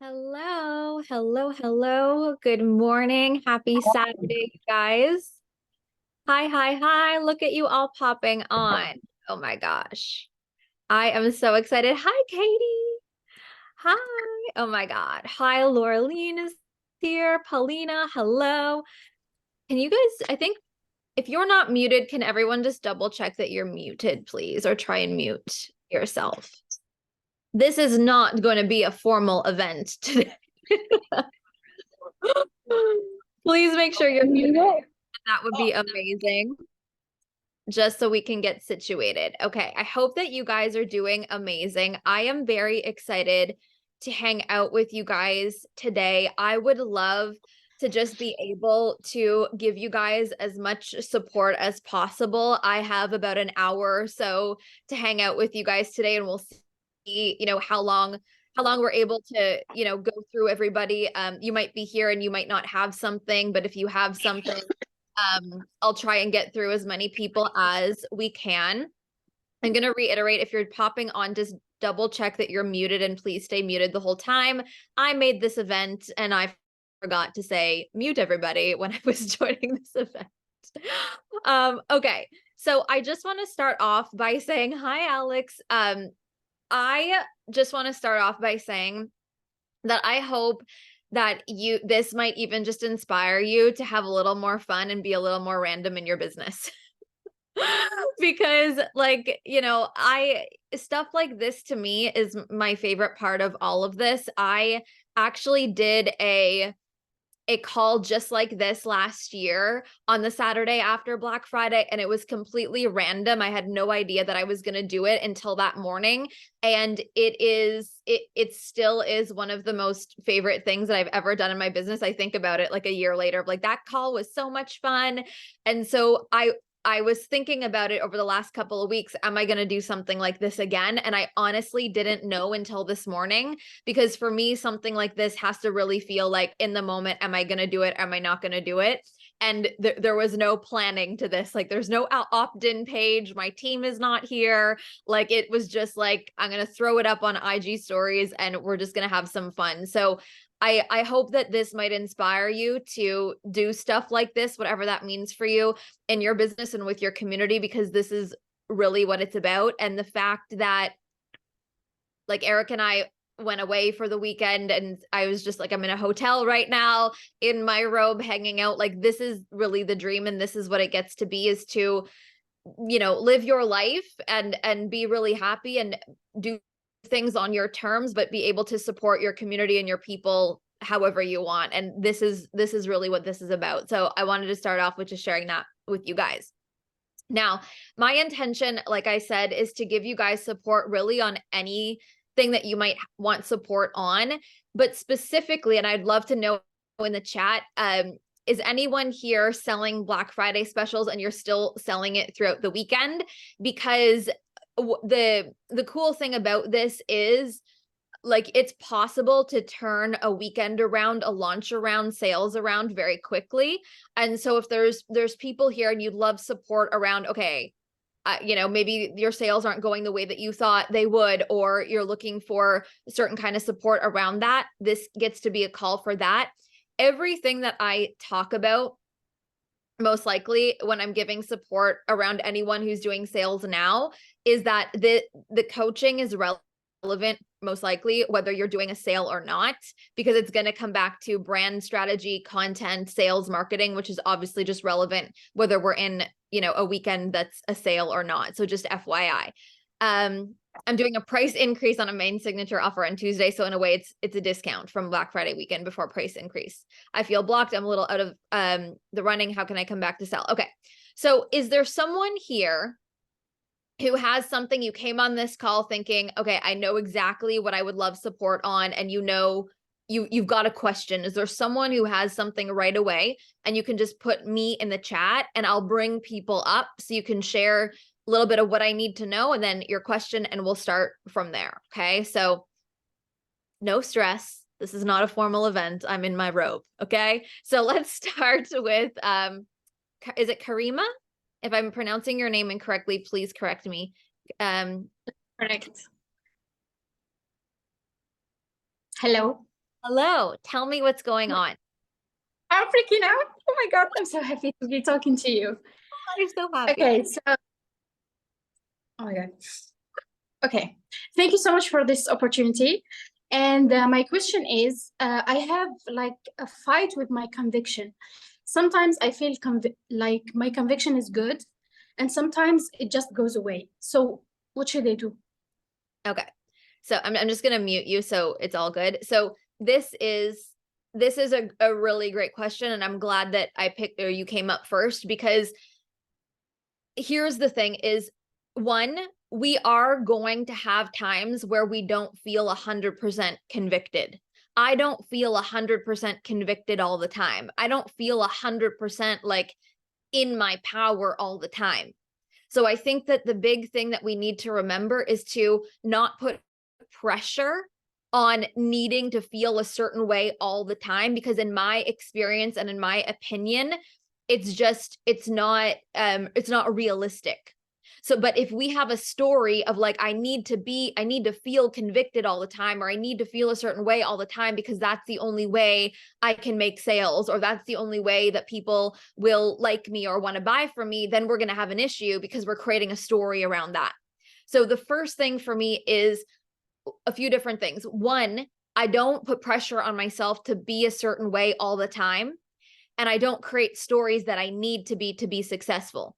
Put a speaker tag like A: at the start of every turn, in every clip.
A: Hello, hello, hello. Good morning. Happy Saturday, you guys. Hi, hi, hi. Look at you all popping on. Oh my gosh. I am so excited. Hi, Katie. Hi. Oh my God. Hi, Laureline is here. Paulina, hello. Can you guys, I think if you're not muted, can everyone just double check that you're muted, please, or try and mute yourself? This is not going to be a formal event today. Please make sure you're muted. That would be amazing. Just so we can get situated. Okay, I hope that you guys are doing amazing. I am very excited to hang out with you guys today. I would love to just be able to give you guys as much support as possible. I have about an hour or so to hang out with you guys today, and we'll see, how long we're able to, go through everybody. You might be here and you might not have something, but if you have something, I'll try and get through as many people as we can. I'm going to reiterate, if you're popping on, just double check that you're muted and please stay muted the whole time. I made this event and I forgot to say mute everybody when I was joining this event. Okay, so I just want to start off by saying, hi, Alex. I just want to start off by saying that I hope that this might even just inspire you to have a little more fun and be a little more random in your business. Because I stuff like this to me is my favorite part of all of this. I actually did a call just like this last year on the Saturday after Black Friday, and it was completely random. I had no idea that I was going to do it until that morning, and it still is one of the most favorite things that I've ever done in my business. I think about it like a year later, like that call was so much fun. And so I was thinking about it over the last couple of weeks. Am I going to do something like this again? And I honestly didn't know until this morning, because for me, something like this has to really feel like in the moment, am I going to do it? Am I not going to do it? And there was no planning to this. Like there's no opt-in page. My team is not here. Like it was just like, I'm going to throw it up on IG stories and we're just going to have some fun. So I hope that this might inspire you to do stuff like this, whatever that means for you in your business and with your community, because this is really what it's about. And the fact that like Eric and I went away for the weekend and I was just like, I'm in a hotel right now in my robe hanging out. Like this is really the dream. And this is what it gets to be, is to, live your life and be really happy and do things on your terms, but be able to support your community and your people however you want. And this is really what this is about. So I wanted to start off with just sharing that with you guys. Now, my intention, like I said, is to give you guys support really on anything that you might want support on, but specifically, and I'd love to know in the chat, is anyone here selling Black Friday specials and you're still selling it throughout the weekend? Because the cool thing about this is, like, it's possible to turn a weekend around, a launch around, sales around very quickly. And so if there's people here and you'd love support around, okay, maybe your sales aren't going the way that you thought they would, or you're looking for a certain kind of support around that, this gets to be a call for that. Everything that I talk about, most likely when I'm giving support around anyone who's doing sales now, is that the coaching is relevant, most likely, whether you're doing a sale or not, because it's going to come back to brand strategy, content, sales, marketing, which is obviously just relevant whether we're in, a weekend that's a sale or not. So just FYI. I'm doing a price increase on a main signature offer on Tuesday. So in a way, it's a discount from Black Friday weekend before price increase. I feel blocked. I'm a little out of the running. How can I come back to sell? Okay. So is there someone here who has something, you came on this call thinking, okay, I know exactly what I would love support on, and you've got a question? Is there someone who has something right away? And you can just put me in the chat and I'll bring people up so you can share a little bit of what I need to know and then your question, and we'll start from there. Okay. So no stress. This is not a formal event. I'm in my robe. Okay. So let's start with, is it Karima? If I'm pronouncing your name incorrectly, please correct me.
B: Correct. Hello.
A: Hello, tell me what's going on.
B: I'm freaking out. Oh my God, I'm so happy to be talking to you.
A: I'm so happy.
B: Okay, so, oh my God. Okay, thank you so much for this opportunity. And my question is, I have like a fight with my conviction. Sometimes I feel like my conviction is good, and sometimes it just goes away. So what should I do?
A: Okay. So I'm just gonna mute you so it's all good. So this is a really great question, and I'm glad that I picked or you came up first, because here's the thing is, one, we are going to have times where we don't feel 100% convicted. I don't feel 100% convicted all the time. I don't feel 100% like in my power all the time. So I think that the big thing that we need to remember is to not put pressure on needing to feel a certain way all the time, because in my experience and in my opinion, it's not realistic. So, but if we have a story of like, I need to feel convicted all the time, or I need to feel a certain way all the time because that's the only way I can make sales, or that's the only way that people will like me or want to buy from me, then we're going to have an issue because we're creating a story around that. So the first thing for me is a few different things. One, I don't put pressure on myself to be a certain way all the time, and I don't create stories that I need to be successful.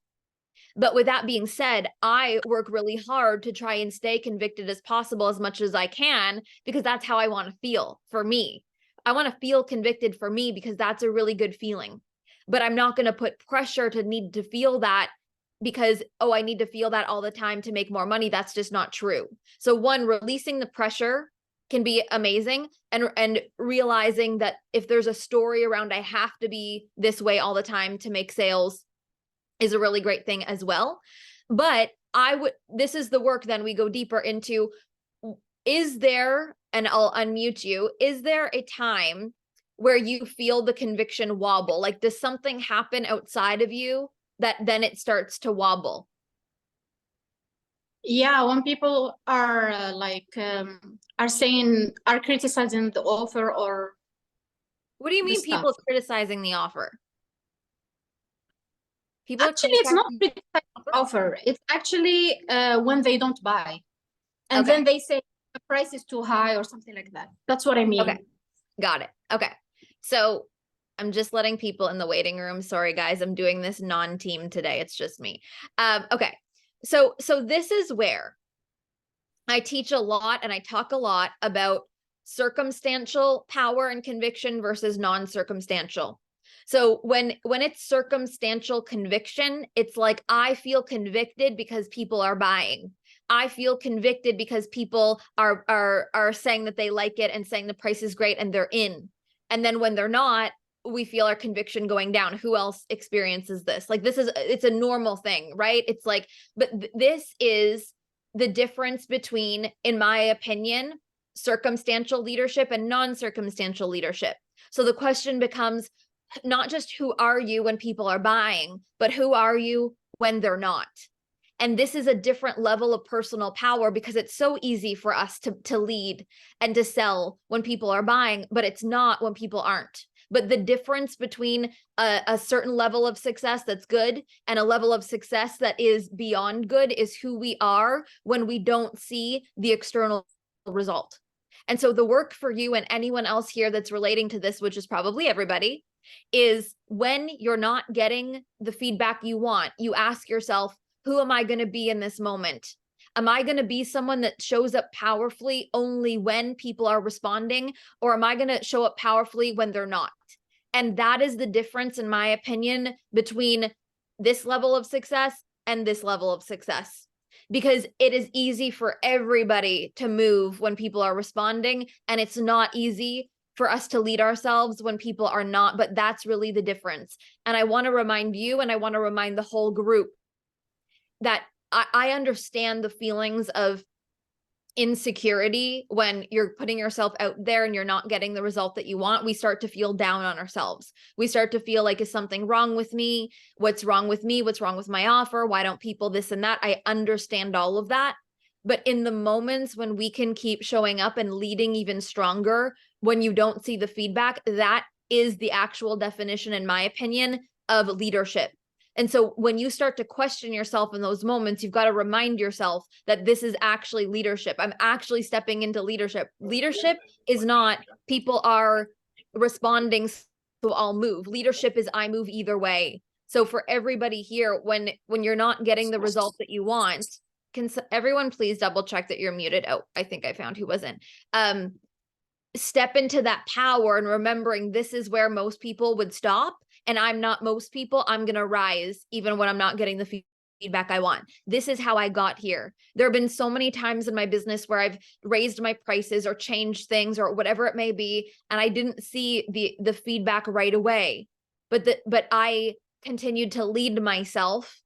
A: But with that being said, I work really hard to try and stay convicted as possible as much as I can, because that's how I want to feel for me. I want to feel convicted for me because that's a really good feeling. But I'm not going to put pressure to need to feel that because, oh, I need to feel that all the time to make more money. That's just not true. So one, releasing the pressure can be amazing, and realizing that if there's a story around I have to be this way all the time to make sales is a really great thing as well. But this is the work, then we go deeper into, is there, and I'll unmute you, is there a time where you feel the conviction wobble? Like, does something happen outside of you that then it starts to wobble?
B: Yeah, when people are are criticizing the offer or
A: What do you
B: the
A: mean
B: stuff.
A: people criticizing the offer? People are
B: Actually, it's not
A: criticizing
B: criticizing
A: the
B: the
A: offer?
B: offer. It's actually when they don't buy. And
A: Okay,
B: then they say the price is too high or something like that. That's what I
A: okay,
B: mean.
A: got it. Okay, so I'm just letting people in the waiting room. Sorry, guys, I'm doing this non-team today. It's just me. Okay, so this is where I teach a lot and I talk a lot about circumstantial power and conviction versus non-circumstantial. So when it's circumstantial conviction, it's like, I feel convicted because people are buying. I feel convicted because people are saying that they like it and saying the price is great and they're in. And then when they're not, we feel our conviction going down. Who else experiences this? Like, it's a normal thing, right? It's like, but this is the difference between, in my opinion, circumstantial leadership and non-circumstantial leadership. So the question becomes not just who are you when people are buying, but who are you when they're not? And this is a different level of personal power, because it's so easy for us to lead and to sell when people are buying, but it's not when people aren't. But the difference between a certain level of success that's good and a level of success that is beyond good is who we are when we don't see the external result. And so the work for you and anyone else here that's relating to this, which is probably everybody, is when you're not getting the feedback you want, you ask yourself, who am I going to be in this moment? Am I going to be someone that shows up powerfully only when people are responding, or am I going to show up powerfully when they're not? And that is the difference, in my opinion, between this level of success and this level of success. Because it is easy for everybody to move when people are responding, and it's not easy for us to lead ourselves when people are not. But that's really the difference. And I want to remind you, and I want to remind the whole group, that I understand the feelings of insecurity when you're putting yourself out there and you're not getting the result that you want. We start to feel down on ourselves. We start to feel like, is something wrong with me? What's wrong with me? What's wrong with my offer? Why don't people this and that? I understand all of that. But in the moments when we can keep showing up and leading even stronger, when you don't see the feedback, that is the actual definition, in my opinion, of leadership. And so when you start to question yourself in those moments, you've got to remind yourself that this is actually leadership. I'm actually stepping into leadership. Leadership is not people are responding, so I'll move. Leadership is I move either way. So for everybody here, when you're not getting the result that you want, can everyone please double check that you're muted? Oh, I think I found who wasn't. Step into that power and remembering this is where most people would stop. And I'm not most people. I'm going to rise even when I'm not getting the feedback I want. This is how I got here. There have been so many times in my business where I've raised my prices or changed things or whatever it may be, and I didn't see the feedback right away. But I continued to lead myself.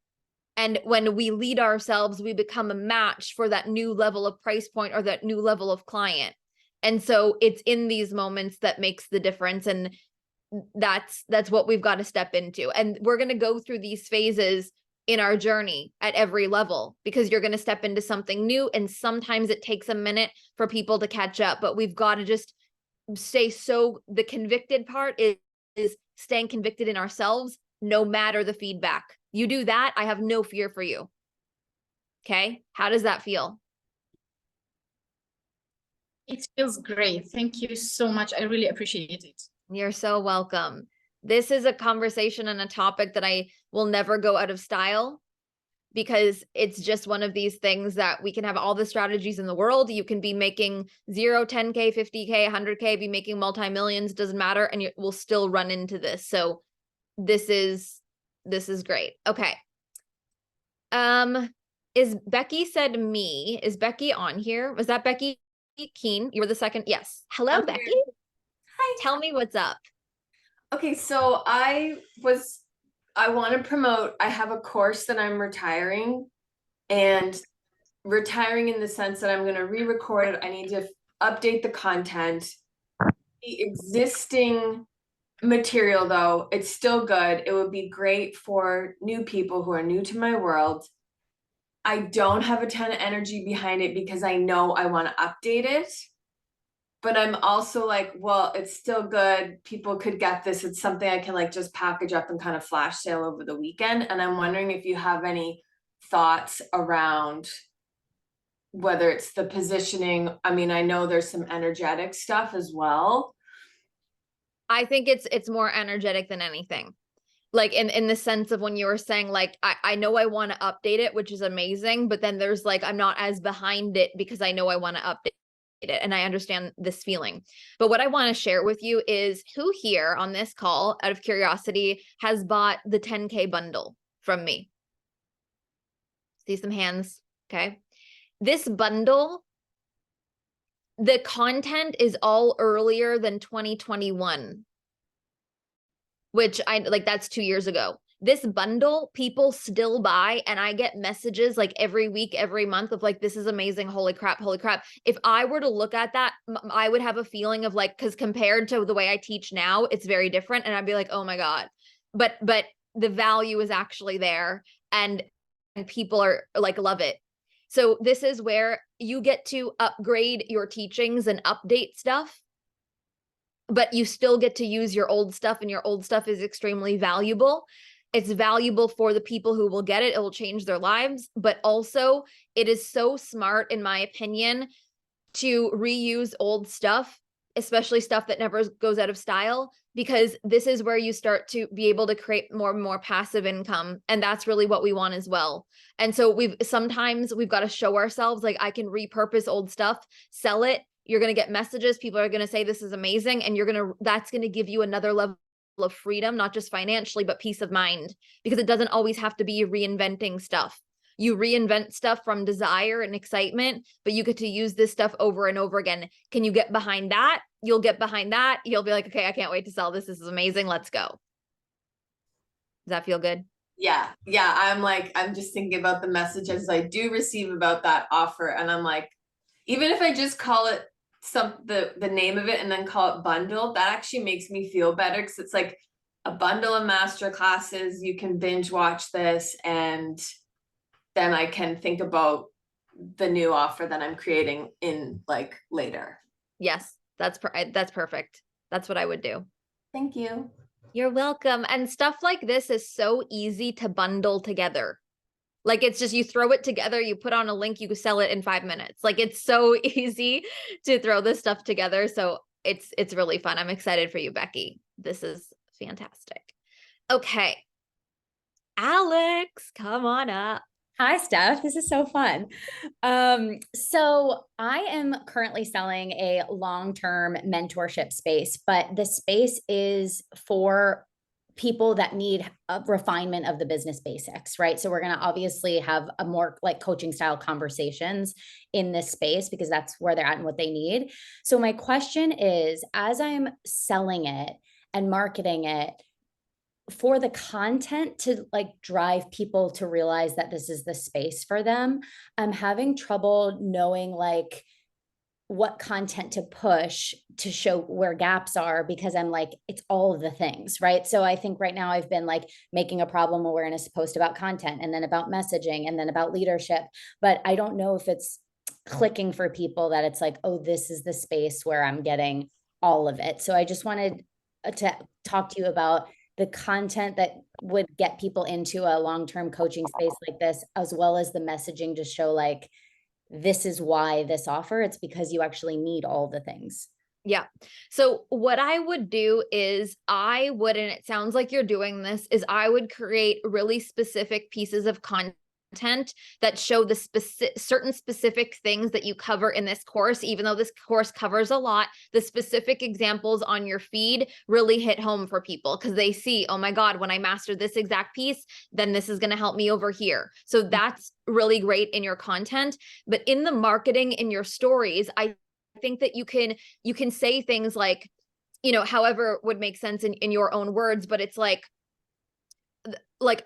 A: And when we lead ourselves, we become a match for that new level of price point or that new level of client. And so it's in these moments that makes the difference. And that's what we've got to step into. And we're going to go through these phases in our journey at every level, because you're going to step into something new. And sometimes it takes a minute for people to catch up, but we've got to just stay. So the convicted part is staying convicted in ourselves, no matter the feedback. You do that, I have no fear for you. Okay. How does that feel?
B: It feels great. Thank you so much. I really appreciate it.
A: You're so welcome. This is a conversation and a topic that I will never go out of style, because it's just one of these things that we can have all the strategies in the world. You can be making 0, 10K, 50K, 100K, be making multi-millions, doesn't matter. And you will still run into this. So this is great. Okay. Is Becky said me, is Becky on here? Was that Becky Keen? You were the second. Yes. Hello,
C: I'm
A: Becky.
C: here. Hi.
A: Tell me what's up.
C: Okay, so I want to promote, I have a course that I'm retiring, and retiring in the sense that I'm going to re-record it. I need to update the content. The existing material, though, it's still good. It would be great for new people who are new to my world. I don't have a ton of energy behind it because I know I want to update it. But I'm also like, well, it's still good. People could get this. It's something I can like just package up and kind of flash sale over the weekend. And I'm wondering if you have any thoughts around whether it's the positioning. I mean, I know there's some energetic stuff as well.
A: I think it's more energetic than anything. Like in the sense of when you were saying, like, I know I want to update it, which is amazing, but then there's like, I'm not as behind it because I know I want to update it. And I understand this feeling. But what I want to share with you is, who here on this call, out of curiosity, has bought the 10K bundle from me? See some hands. Okay. This bundle, the content is all earlier than 2021, which I like, that's 2 years ago. This bundle, people still buy, and I get messages like every week, every month of like, this is amazing. Holy crap. Holy crap. If I were to look at that, I would have a feeling of like, because compared to the way I teach now, it's very different. And I'd be like, oh my God, but the value is actually there, and people are like, love it. So this is where you get to upgrade your teachings and update stuff, but you still get to use your old stuff, and your old stuff is extremely valuable. It's valuable for the people who will get it. It will change their lives, but also it is so smart, in my opinion, to reuse old stuff, especially stuff that never goes out of style, because this is where you start to be able to create more and more passive income. And that's really what we want as well. And so sometimes we've got to show ourselves, like, I can repurpose old stuff, sell it. You're going to get messages. People are going to say, this is amazing. And that's going to give you another level of freedom, not just financially, but peace of mind, because it doesn't always have to be reinventing stuff. You reinvent stuff from desire and excitement, but you get to use this stuff over and over again. Can you get behind that? You'll get behind that. You'll be like, okay, I can't wait to sell this. This is amazing. Let's go. Does that feel good?
C: Yeah. I'm just thinking about the messages I do receive about that offer. And I'm like, even if I just call it the name of it and then call it bundle, that actually makes me feel better, because it's like a bundle of master classes. You can binge watch this, and then I can think about the new offer that I'm creating in like later.
A: Yes. That's perfect. That's what I would do.
C: Thank you.
A: You're welcome. And stuff like this is so easy to bundle together. Like it's just, you throw it together, you put on a link, you sell it in 5 minutes. Like it's so easy to throw this stuff together. So it's really fun. I'm excited for you, Becky. This is fantastic. Okay. Alex, come on up.
D: Hi, Steph. This is so fun. So I am currently selling a long-term mentorship space, but the space is for people that need a refinement of the business basics, right? So we're going to obviously have a more like coaching style conversations in this space because that's where they're at and what they need. So my question is, as I'm selling it and marketing it, for the content to like drive people to realize that this is the space for them, I'm having trouble knowing like what content to push to show where gaps are because I'm like, it's all of the things, right? So I think right now I've been like making a problem awareness post about content and then about messaging and then about leadership, but I don't know if it's clicking for people that it's like, oh, this is the space where I'm getting all of it. So I just wanted to talk to you about the content that would get people into a long-term coaching space like this, as well as the messaging to show like, this is why this offer, it's because you actually need all the things.
A: Yeah. So what I would do is I would, and it sounds like you're doing this, is I would create really specific pieces of content that show the certain specific things that you cover in this course. Even though this course covers a lot, the specific examples on your feed really hit home for people because they see, oh my God, when I master this exact piece, then this is going to help me over here. So that's really great in your content. But in the marketing, in your stories, I think that you can say things like, however would make sense in your own words, but it's like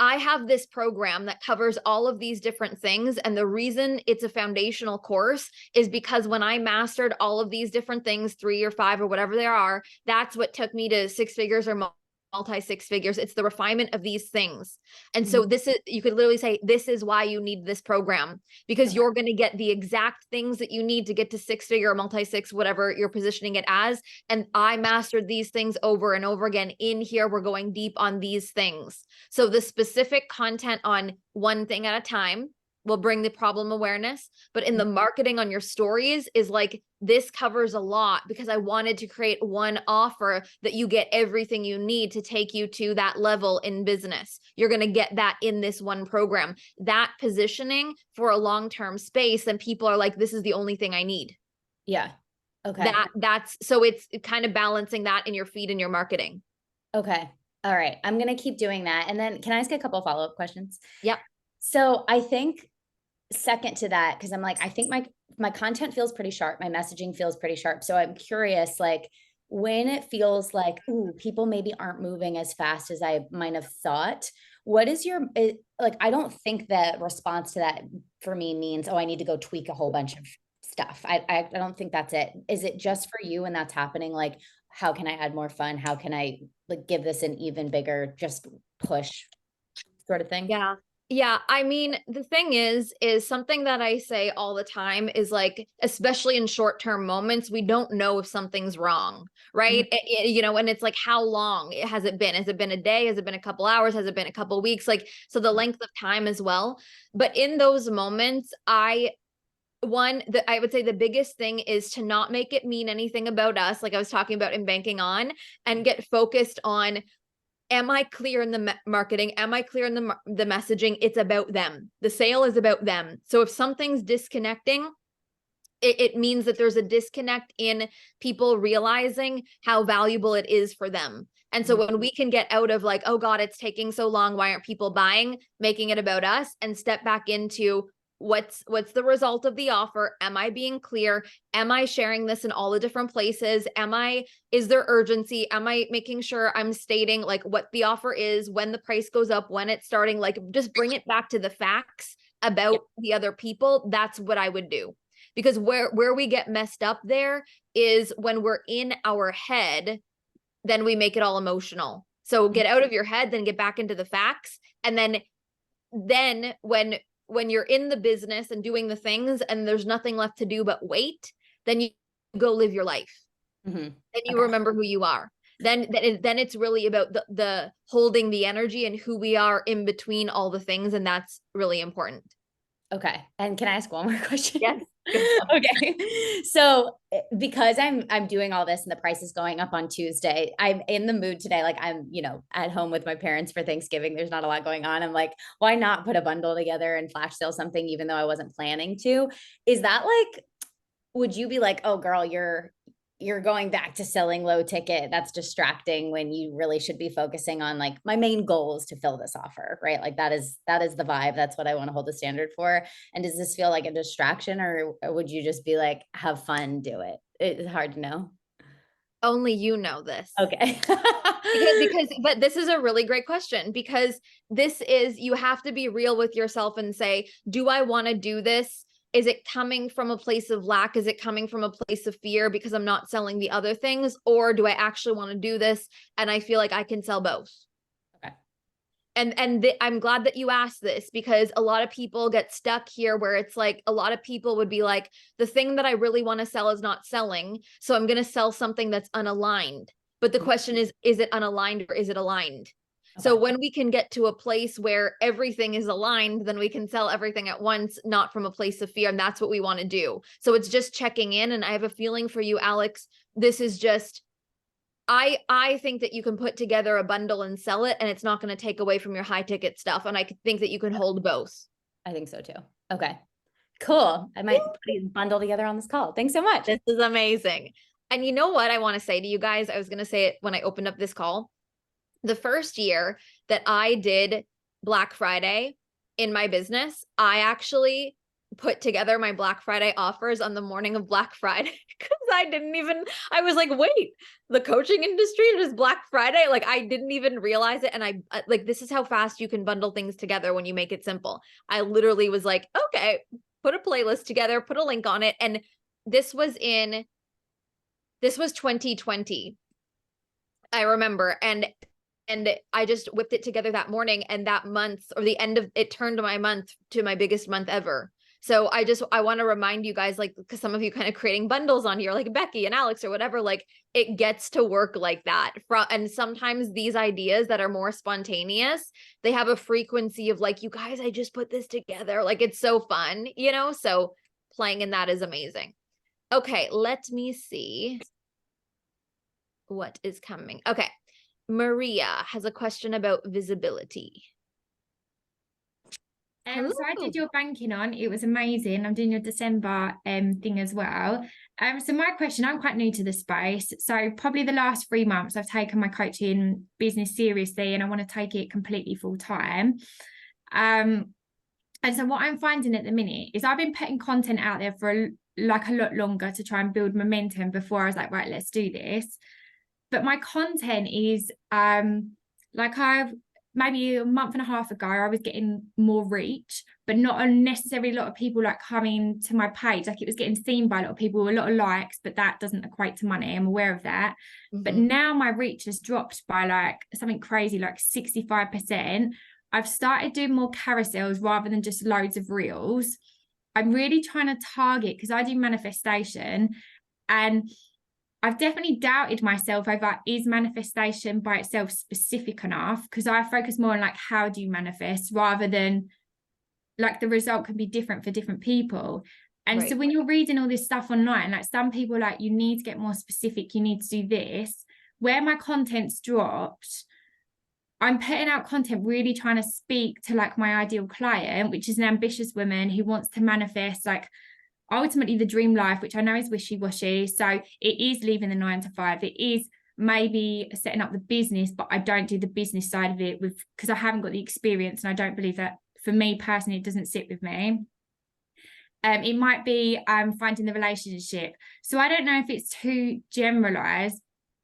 A: I have this program that covers all of these different things. And the reason it's a foundational course is because when I mastered all of these different things, 3 or 5 or whatever there are, that's what took me to 6 figures or multi 6 figures. It's the refinement of these things. And so this is, you could literally say, this is why you need this program, because you're going to get the exact things that you need to get to 6 figure or multi 6, whatever you're positioning it as. And I mastered these things over and over again. In here, we're going deep on these things. So the specific content on one thing at a time will bring the problem awareness, but in the marketing on your stories is like, this covers a lot because I wanted to create one offer that you get everything you need to take you to that level in business. You're going to get that in this one program. That positioning for a long-term space, then people are like, this is the only thing I need.
D: Yeah. Okay.
A: That's so it's kind of balancing that in your feed and your marketing.
D: Okay. All right. I'm going to keep doing that. And then can I ask a couple of follow-up questions?
A: Yep.
D: So I think second to that, because I'm like, I think my content feels pretty sharp. My messaging feels pretty sharp. So I'm curious, like when it feels like, ooh, people maybe aren't moving as fast as I might have thought. What is like, I don't think the response to that for me means, oh, I need to go tweak a whole bunch of stuff. I don't think that's it. Is it just for you when that's happening? Like, how can I add more fun? How can I like give this an even bigger just push sort of thing?
A: Yeah. Yeah. I mean, the thing is something that I say all the time is like, especially in short-term moments, we don't know if something's wrong, right? And it's like, how long has it been? Has it been a day? Has it been a couple hours? Has it been a couple of weeks? Like, so the length of time as well. But in those moments, I would say the biggest thing is to not make it mean anything about us, like I was talking about in Banking On, and get focused on, am I clear in the marketing? Am I clear in the messaging? It's about them. The sale is about them. So if something's disconnecting, it means that there's a disconnect in people realizing how valuable it is for them. And so when we can get out of like, oh God, it's taking so long, why aren't people buying, making it about us, and step back into what's the result of the offer? Am I being clear? Am I sharing this in all the different places? Is there urgency? Am I making sure I'm stating like what the offer is, when the price goes up, when it's starting, like just bring it back to the facts about the other people. That's what I would do. Because where we get messed up there is when we're in our head, then we make it all emotional. So get out of your head, then get back into the facts. And then when you're in the business and doing the things and there's nothing left to do but wait, then you go live your life.
D: Mhm.
A: Then you
D: Okay.
A: remember who you are. Then it's really about the holding the energy and who we are in between all the things, and that's really important.
D: Okay. And can I ask one more question?
A: Yes, go.
D: Okay. So because I'm doing all this and the price is going up on Tuesday, I'm in the mood today. Like I'm, at home with my parents for Thanksgiving. There's not a lot going on. I'm like, why not put a bundle together and flash sale something, even though I wasn't planning to? Is that like, would you be like, oh girl, you're going back to selling low ticket? That's distracting when you really should be focusing on like my main goal is to fill this offer, right? Like that is the vibe. That's what I want to hold the standard for. And does this feel like a distraction, or would you just be like, have fun, do it? It's hard to know.
A: Only you know this.
D: Okay.
A: But this is a really great question, because you have to be real with yourself and say, do I want to do this? Is it coming from a place of lack? Is it coming from a place of fear because I'm not selling the other things? Or do I actually want to do this and I feel like I can sell both?
D: Okay.
A: And I'm glad that you asked this, because a lot of people get stuck here where it's like a lot of people would be like, the thing that I really want to sell is not selling, so I'm going to sell something that's unaligned. But the question is it unaligned or is it aligned? So
D: Okay.
A: when we can get to a place where everything is aligned, then we can sell everything at once, not from a place of fear. And that's what we want to do. So it's just checking in. And I have a feeling for you, Alex, this is just, I think that you can put together a bundle and sell it, and it's not going to take away from your high ticket stuff. And I think that you can hold both.
D: I think so too. Okay. Cool. I might put a bundle together on this call. Thanks so much.
A: This is amazing. And you know what I want to say to you guys? I was going to say it when I opened up this call. The first year that I did Black Friday in my business, I actually put together my Black Friday offers on the morning of Black Friday, because I was like, wait, the coaching industry is Black Friday? Like, I didn't even realize it. And I like, this is how fast you can bundle things together when you make it simple. I literally was like, okay, put a playlist together, put a link on it. And this was 2020. I remember. And I just whipped it together that morning, and that month, or the end of it, turned my month to my biggest month ever. So I want to remind you guys, like, because some of you kind of creating bundles on here, like Becky and Alex or whatever, like it gets to work like that. And sometimes these ideas that are more spontaneous, they have a frequency of like, you guys, I just put this together. Like, it's so fun, so playing in that is amazing. Okay, let me see what is coming. Okay. Maria has a question about visibility.
E: So I did your banking on, it was amazing. I'm doing your December thing as well. So my question, I'm quite new to the space. So probably the last 3 months I've taken my coaching business seriously, and I want to take it completely full time. And so what I'm finding at the minute is I've been putting content out there for a lot longer to try and build momentum before I was like, right, let's do this. But my content is maybe a month and a half ago, I was getting more reach, but not necessarily a lot of people like coming to my page. Like, it was getting seen by a lot of people, a lot of likes, but that doesn't equate to money. I'm aware of that. Mm-hmm. But now my reach has dropped by like something crazy, like 65%. I've started doing more carousels rather than just loads of reels. I'm really trying to target, because I do manifestation, and I've definitely doubted myself over, is manifestation by itself specific enough? Because I focus more on like, how do you manifest, rather than like the result can be different for different people. And so when you're reading all this stuff online, like some people are like, you need to get more specific, you need to do this. Where my content's dropped, I'm putting out content really trying to speak to like my ideal client, which is an ambitious woman who wants to manifest like ultimately the dream life, which I know is wishy-washy. So it is leaving the 9 to 5. It is maybe setting up the business, but I don't do the business side of it because I haven't got the experience, and I don't believe that, for me personally, it doesn't sit with me. It might be finding the relationship. So I don't know if it's too generalized,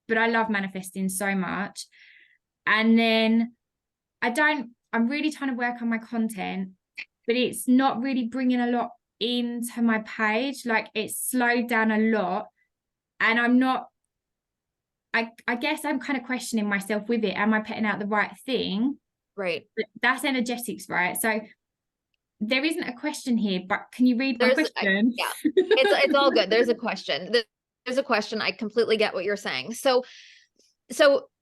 E: but I love manifesting so much. And then I'm really trying to work on my content, but it's not really bringing a lot into my page. Like, it's slowed down a lot, and I guess I'm kind of questioning myself with it. Am I putting out the right thing?
A: Right.
E: But that's energetics, right? So there isn't a question here, but can you read my question?
A: Yeah, it's all good. There's a question. a question. I completely get what you're saying. So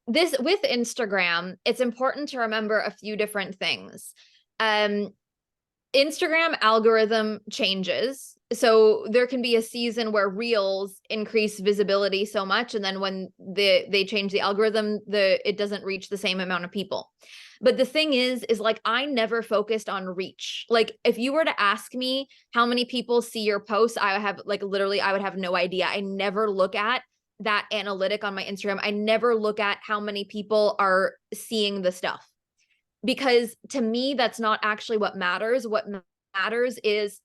A: this with Instagram, it's important to remember a few different things. Instagram algorithm changes. So there can be a season where reels increase visibility so much, and then when they change the algorithm, it doesn't reach the same amount of people. But the thing is like, I never focused on reach. Like, if you were to ask me how many people see your posts, I would have literally, I would have no idea. I never look at that analytic on my Instagram. I never look at how many people are seeing the stuff, because to me, that's not actually what matters. What matters is,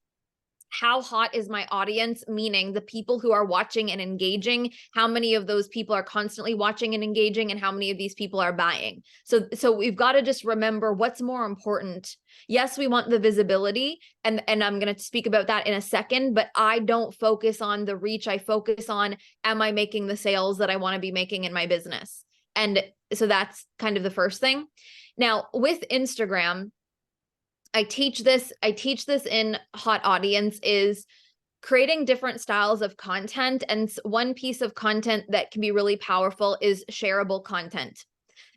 A: how hot is my audience? Meaning the people who are watching and engaging, how many of those people are constantly watching and engaging, and how many of these people are buying? So we've got to just remember what's more important. Yes, we want the visibility, and I'm going to speak about that in a second, but I don't focus on the reach. I focus on, am I making the sales that I want to be making in my business? And so that's kind of the first thing. Now with Instagram, I teach this in Hot Audience, is creating different styles of content. And one piece of content that can be really powerful is shareable content.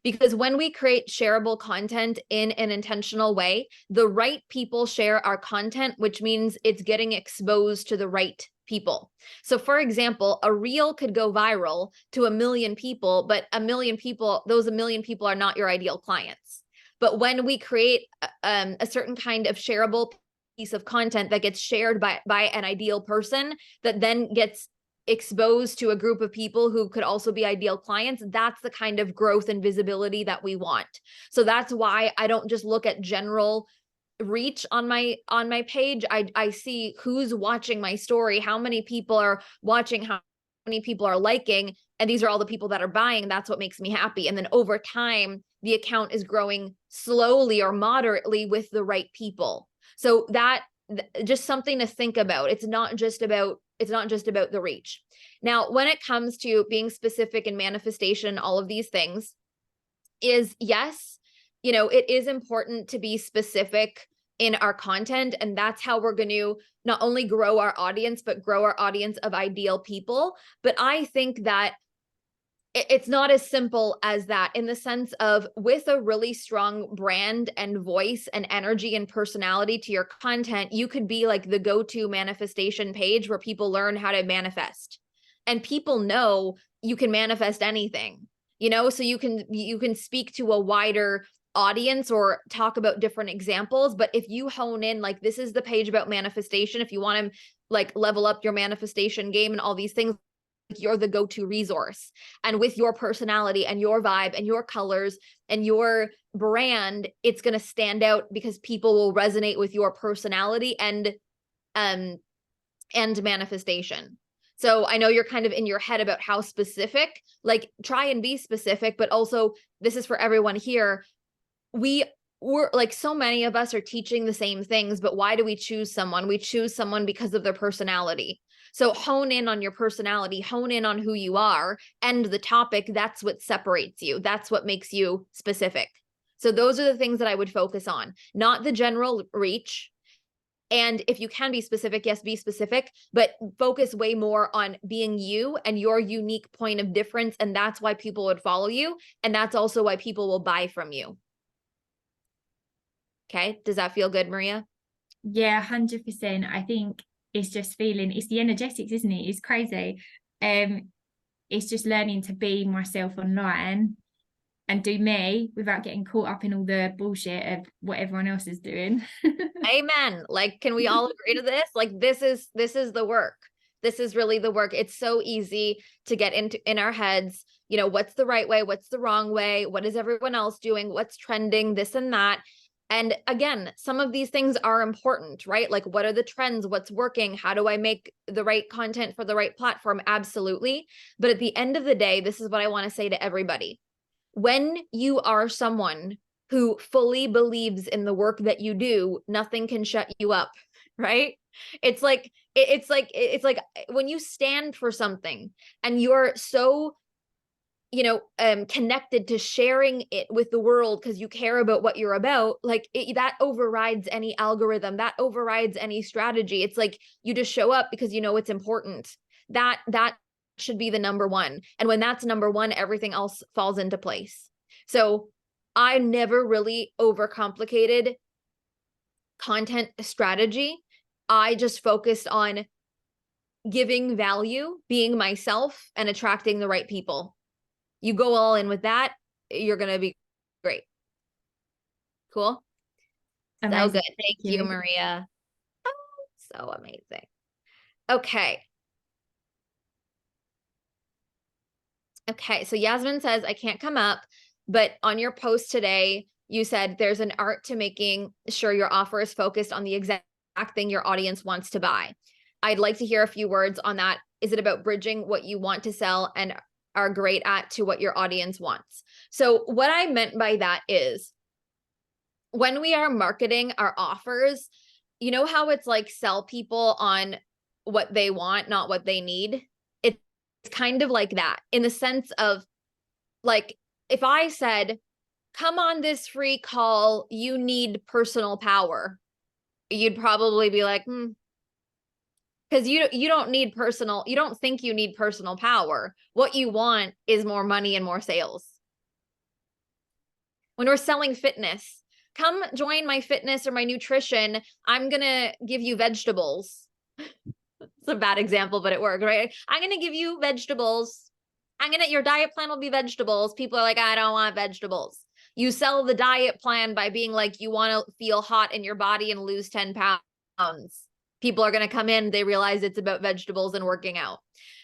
A: Because when we create shareable content in an intentional way, the right people share our content, which means it's getting exposed to the right people. So for example, a reel could go viral to 1 million people, but those 1 million people are not your ideal clients. But when we create a certain kind of shareable piece of content that gets shared by an ideal person, that then gets exposed to a group of people who could also be ideal clients, that's the kind of growth and visibility that we want. So that's why I don't just look at general reach on my page. I see who's watching my story, how many people are watching, how many people are liking, and these are all the people that are buying. That's what makes me happy. And then over time, the account is growing slowly or moderately with the right people. So that just something to think about. It's not just about the reach. Now, when it comes to being specific and manifestation, all of these things, is yes, it is important to be specific in our content. And that's how we're going to not only grow our audience, but grow our audience of ideal people. But I think that it's not as simple as that, in the sense of, with a really strong brand and voice and energy and personality to your content, you could be like the go-to manifestation page where people learn how to manifest. And people know you can manifest anything, so you can speak to a wider audience or talk about different examples. But if you hone in, like, this is the page about manifestation, if you want to like level up your manifestation game and all these things, you're the go-to resource. And with your personality and your vibe and your colors and your brand, it's going to stand out because people will resonate with your personality and manifestation. So I know you're kind of in your head about how specific, like, try and be specific, but also this is for everyone here. We're like, so many of us are teaching the same things, but why do we choose someone? We choose someone because of their personality. So hone in on your personality, hone in on who you are and the topic. That's what separates you. That's what makes you specific. So those are the things that I would focus on, not the general reach. And if you can be specific, yes, be specific, but focus way more on being you and your unique point of difference. And that's why people would follow you. And that's also why people will buy from you. Okay. Does that feel good, Maria?
E: Yeah, 100%. I think it's just it's the energetics, isn't it? It's crazy. It's just learning to be myself online and do me without getting caught up in all the bullshit of what everyone else is doing.
A: Amen. Like, can we all agree to this? Like, this is the work. This is really the work. It's so easy to get in our heads, what's the right way? What's the wrong way? What is everyone else doing? What's trending? This and that. And again, some of these things are important, right? Like, what are the trends? What's working? How do I make the right content for the right platform? Absolutely. But at the end of the day, this is what I want to say to everybody. When you are someone who fully believes in the work that you do, nothing can shut you up, right? It's like when you stand for something and you're so connected to sharing it with the world because you care about what you're about, like, that overrides any algorithm, that overrides any strategy. It's like you just show up because it's important. That should be the number one. And when that's number one, everything else falls into place. So I never really overcomplicated content strategy. I just focused on giving value, being myself, and attracting the right people. You go all in with that, you're going to be great. Cool. So
E: Amazing.
A: good. Thank you, Maria. Oh, so amazing. Okay. Okay. So Yasmin says, I can't come up, but on your post today, you said there's an art to making sure your offer is focused on the exact thing your audience wants to buy. I'd like to hear a few words on that. Is it about bridging what you want to sell and are great at to what your audience wants? So what I meant by that is when we are marketing our offers, you know how it's like sell people on what they want, not what they need? It's kind of like that, in the sense of, like, if I said, come on this free call, you need personal power, you'd probably be like, because you don't need personal, you don't think you need personal power. What you want is more money and more sales. When we're selling fitness, come join my fitness or my nutrition, I'm gonna give you vegetables. It's a bad example, but it worked, right? I'm gonna give you vegetables. Your diet plan will be vegetables. People are like, I don't want vegetables. You sell the diet plan by being like, you want to feel hot in your body and lose 10 pounds. People are going to come in, they realize it's about vegetables and working out.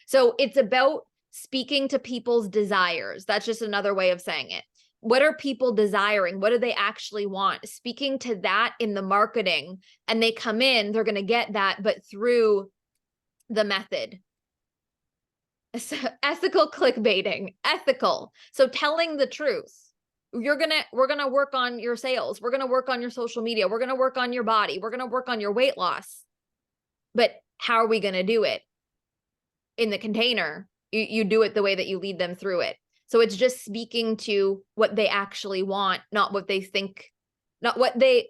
A: So it's about speaking to people's desires. That's just another way of saying it. What are people desiring? What do they actually want? Speaking to that in the marketing, and they come in, they're going to get that, but through the method. Ethical clickbaiting, ethical. So telling the truth. We're going to work on your sales. We're going to work on your social media. We're going to work on your body. We're going to work on your weight loss. But how are we going to do it? In the container, you do it the way that you lead them through it. So it's just speaking to what they actually want, not what they think, not what they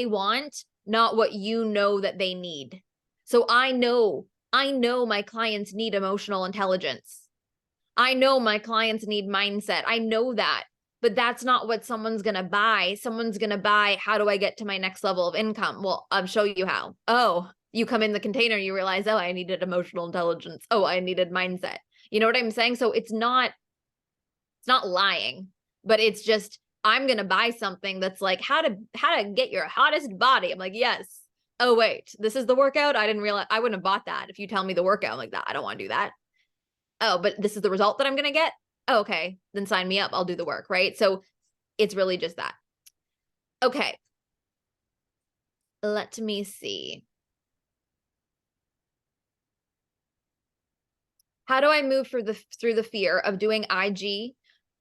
A: want, not what you know that they need. So I know my clients need emotional intelligence. I know my clients need mindset. I know that, but that's not what someone's going to buy. Someone's going to buy, how do I get to my next level of income? Well, I'll show you how. Oh, you come in the container, you realize, oh, I needed emotional intelligence. Oh, I needed mindset. You know what I'm saying? So it's not lying, but it's just, I'm going to buy something that's like how to get your hottest body. I'm like, yes. Oh, wait, this is the workout. I didn't realize, I wouldn't have bought that. If you tell me the workout, I'm like, that, I don't want to do that. Oh, but this is the result that I'm going to get. Oh, okay. Then sign me up. I'll do the work. Right. So it's really just that. Okay. Let me see. How do I move through the fear of doing IG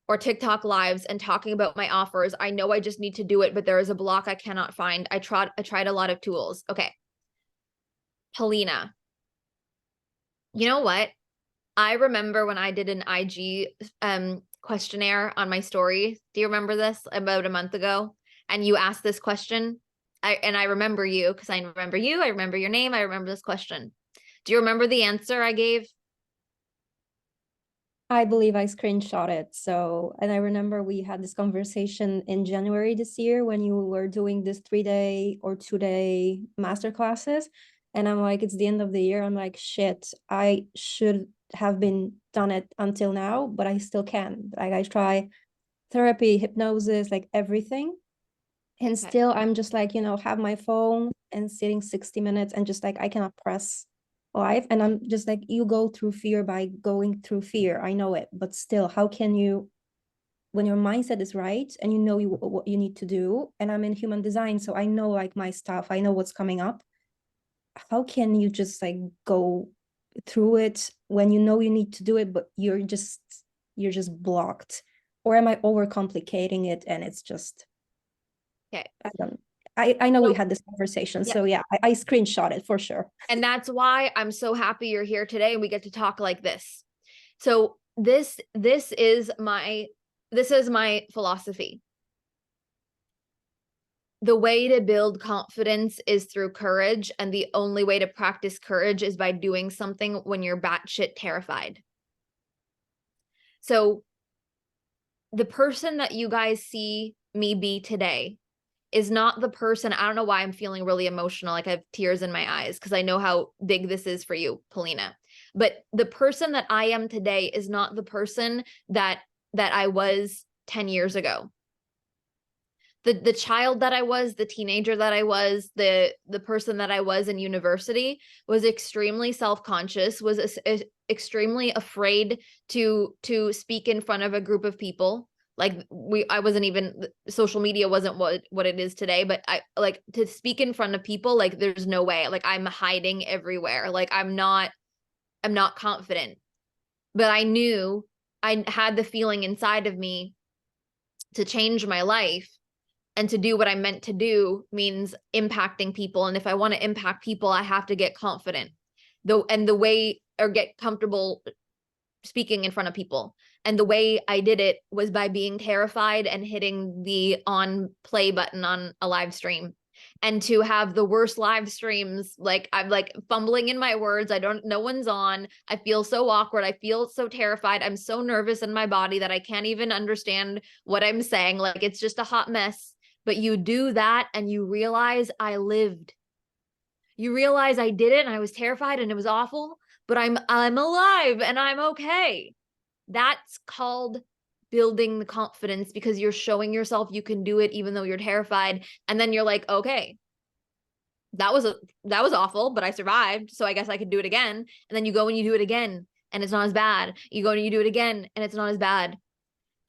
A: or TikTok lives and talking about my offers? I know I just need to do it, but there is a block I cannot find. I tried a lot of tools. Okay. Helena, you know what? I remember when I did an IG questionnaire on my story. Do you remember this? About a month ago? And you asked this question. I remember you because I remember you. I remember your name. I remember this question. Do you remember the answer I gave?
F: I believe I screenshot it. So, and I remember we had this conversation in January this year when you were doing this 3-day or 2-day master classes. And I'm like, it's the end of the year. I'm like, shit, I should have been done it until now, but I still can. Like I try therapy, hypnosis, like everything. And
A: Okay.
F: still I'm just like, have my phone and sitting 60 minutes and just like, I cannot press live. And I'm just like, you go through fear by going through fear. I know it, but still, how can you, when your mindset is right and you know what you need to do, and I'm in human design, so I know like my stuff, I know what's coming up. How can you just like go through it when you know you need to do it, but you're just blocked? Or am I overcomplicating it and it's just,
A: Okay.
F: I know we
A: So-
F: had this conversation.
A: Yeah.
F: So yeah, I screenshot it for sure.
A: And that's why I'm so happy you're here today and we get to talk like this. So this is my philosophy. The way to build confidence is through courage, and the only way to practice courage is by doing something when you're batshit terrified. So the person that you guys see me be today is not the person. I don't know why I'm feeling really emotional. Like I have tears in my eyes because I know how big this is for you, Polina. But the person that I am today is not the person that I was 10 years ago. The child that I was, the teenager that I was, the person that I was in university was extremely self-conscious, was extremely afraid to speak in front of a group of people. Like I wasn't even, social media wasn't what it is today, but I like to speak in front of people, like there's no way. Like I'm hiding everywhere. Like I'm not confident. But I knew, I had the feeling inside of me to change my life. And to do what I'm meant to do means impacting people. And if I want to impact people, I have to get confident. The way, or get comfortable speaking in front of people. And the way I did it was by being terrified and hitting the on play button on a live stream. And to have the worst live streams, like I'm like fumbling in my words. No one's on. I feel so awkward. I feel so terrified. I'm so nervous in my body that I can't even understand what I'm saying. Like it's just a hot mess. But you do that and you realize I lived. You realize I did it and I was terrified and it was awful, but I'm alive and I'm okay. That's called building the confidence, because you're showing yourself you can do it even though you're terrified. And then you're like, okay, that was awful, but I survived. So I guess I could do it again. And then you go and you do it again and it's not as bad. You go and you do it again and it's not as bad.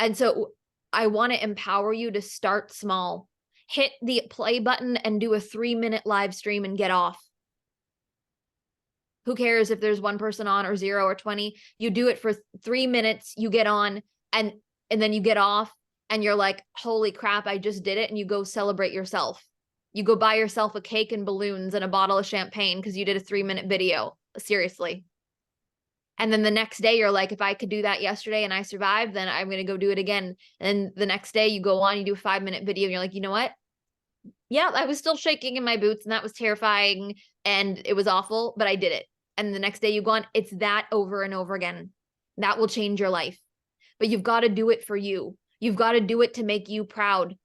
A: And so I want to empower you to start small. Hit the play button and do a 3-minute live stream and get off. Who cares if there's one person on or 0 or 20? You do it for 3 minutes, you get on, and then you get off and you're like, holy crap, I just did it. And you go celebrate yourself. You go buy yourself a cake and balloons and a bottle of champagne because you did a 3-minute video. Seriously. And then the next day you're like, if I could do that yesterday and I survived, then I'm going to go do it again. And the next day you go on, you do a 5-minute video and you're like, you know what? Yeah, I was still shaking in my boots and that was terrifying and it was awful, but I did it. And the next day you go on, it's that over and over again. That will change your life. But you've got to do it for you. You've got to do it to make you proud.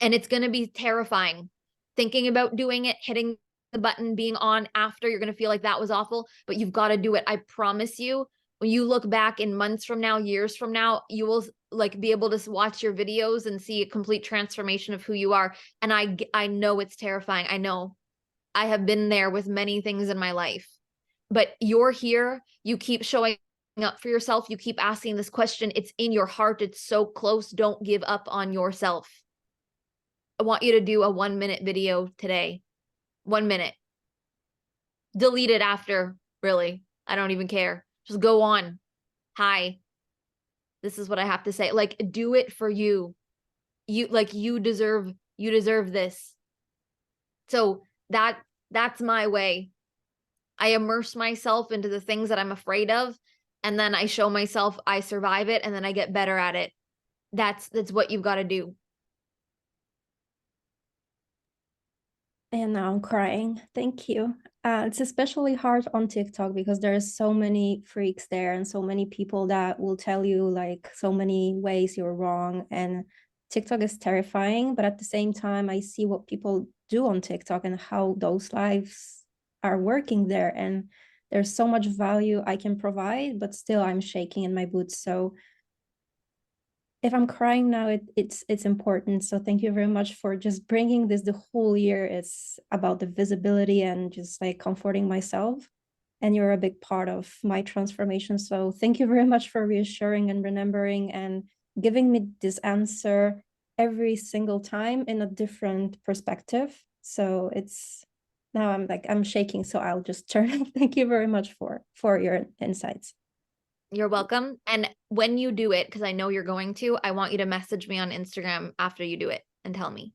A: And it's going to be terrifying. Thinking about doing it, hitting the button, being on after, you're going to feel like that was awful, but you've got to do it. I promise you, when you look back in months from now, years from now, you will like be able to watch your videos and see a complete transformation of who you are. And I know it's terrifying. I know. I have been there with many things in my life, but you're here. You keep showing up for yourself. You keep asking this question. It's in your heart. It's so close. Don't give up on yourself. I want you to do a 1-minute video today. 1 minute. Delete it after, really. I don't even care. Just go on. Hi. This is what I have to say. Like, do it for you. You deserve this. So that's my way. I immerse myself into the things that I'm afraid of, and then I show myself I survive it, and then I get better at it. That's what you've got to do.
F: And now I'm crying. Thank you. It's especially hard on TikTok because there's so many freaks there and so many people that will tell you like so many ways you're wrong. And TikTok is terrifying, but at the same time, I see what people do on TikTok and how those lives are working there. And there's so much value I can provide, but still I'm shaking in my boots. So if I'm crying now, it's important. So thank you very much for just bringing this the whole year. It's about the visibility and just like comforting myself. And you're a big part of my transformation. So thank you very much for reassuring and remembering and giving me this answer every single time in a different perspective. So it's now I'm shaking, so I'll just turn. Thank you very much for your insights.
A: You're welcome. And when you do it, because I know you're going to, I want you to message me on Instagram after you do it and tell me.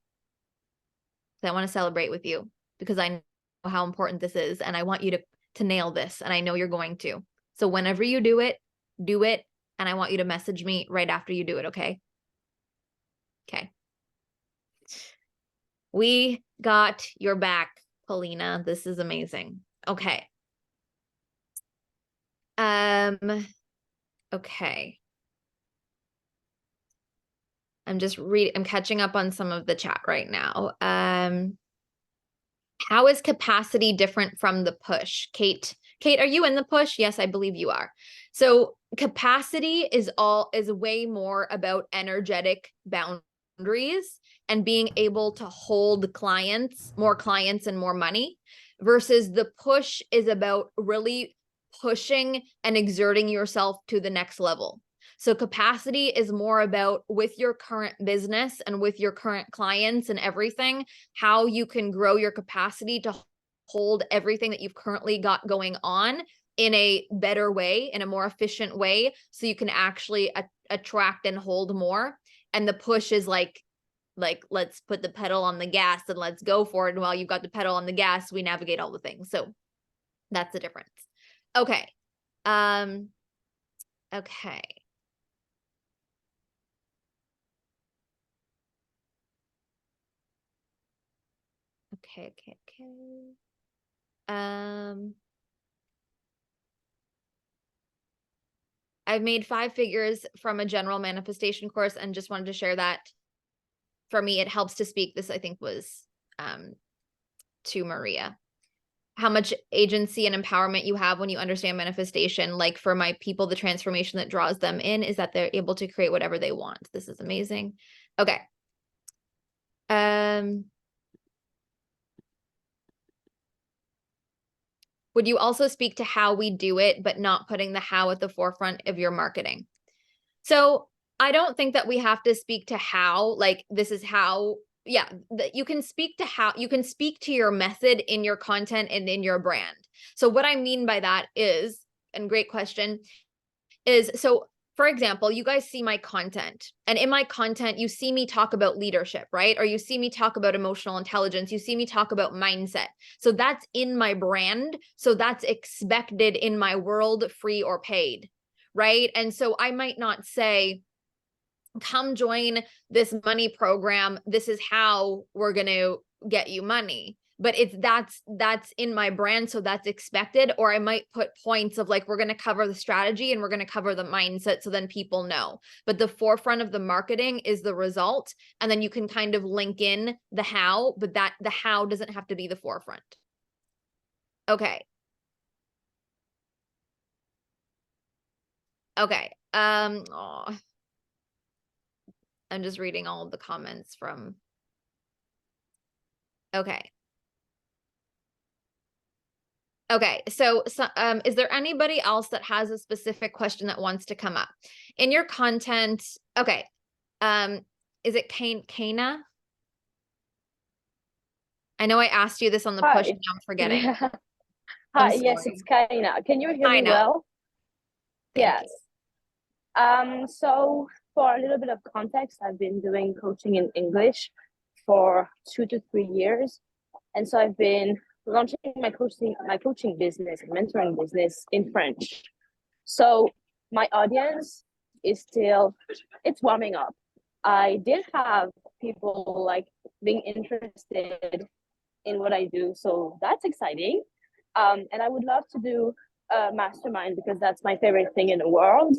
A: I want to celebrate with you because I know how important this is and I want you to nail this, and I know you're going to. So whenever you do it, and I want you to message me right after you do it, okay? Okay. We got your back, Polina. This is amazing. Okay. Okay. I'm catching up on some of the chat right now. How is capacity different from the push? Kate, are you in the push? Yes, I believe you are. So capacity is way more about energetic boundaries and being able to hold more clients and more money, versus the push is about really pushing and exerting yourself to the next level. So capacity is more about, with your current business and with your current clients and everything, how you can grow your capacity to hold everything that you've currently got going on in a better way, in a more efficient way, so you can actually attract and hold more. And the push is like, let's put the pedal on the gas and let's go for it. And while you've got the pedal on the gas, we navigate all the things. So that's the difference. Okay. Okay. Okay. I've made 5 figures from a general manifestation course and just wanted to share that. For me, it helps to speak. This, I think, was to Maria. How much agency and empowerment you have when you understand manifestation. Like for my people, the transformation that draws them in is that they're able to create whatever they want. This is amazing. Okay. Would you also speak to how we do it, but not putting the how at the forefront of your marketing? So I don't think that we have to speak to how, like, this is how, yeah, you can speak to how, you can speak to your method in your content and in your brand. So what I mean by that is, and great question, is, so for example, you guys see my content, and in my content, you see me talk about leadership, right? Or you see me talk about emotional intelligence. You see me talk about mindset. So that's in my brand. So that's expected in my world, free or paid, right? And so I might not say, come join this money program. This is how we're going to get you money. But that's in my brand, so that's expected. Or I might put points of like, we're going to cover the strategy and we're going to cover the mindset, so then people know. But the forefront of the marketing is the result, and then you can kind of link in the how, but that the how doesn't have to be the forefront. Okay. Okay. I'm just reading all of the comments from. Okay. Okay, so is there anybody else that has a specific question that wants to come up in your content? Okay, is it Kana? I know I asked you this on the push, and now I'm forgetting.
G: Yeah. Hi, yes, it's Kana. Can you hear me well? Yes. So for a little bit of context, I've been doing coaching in English for 2 to 3 years, and so I've been launching my coaching business and mentoring business in French. So my audience is still, it's warming up. I did have people like being interested in what I do, so that's exciting. And I would love to do a mastermind because that's my favorite thing in the world.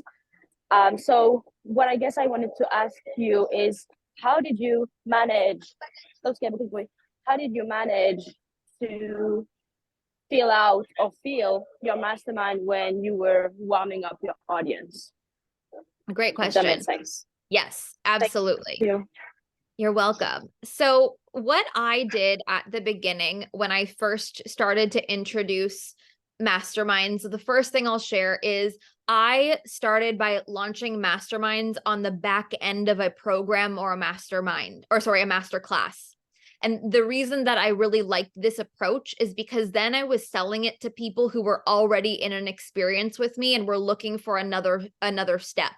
G: So what I guess I wanted to ask you is, how did you manage, to feel your mastermind when you were warming up your audience?
A: Great question.
G: That makes sense.
A: Yes, absolutely.
G: Thank you.
A: You're welcome. So what I did at the beginning when I first started to introduce masterminds, the first thing I'll share is I started by launching masterminds on the back end of a program or a mastermind, or sorry, a master class. And the reason that I really liked this approach is because then I was selling it to people who were already in an experience with me and were looking for another step.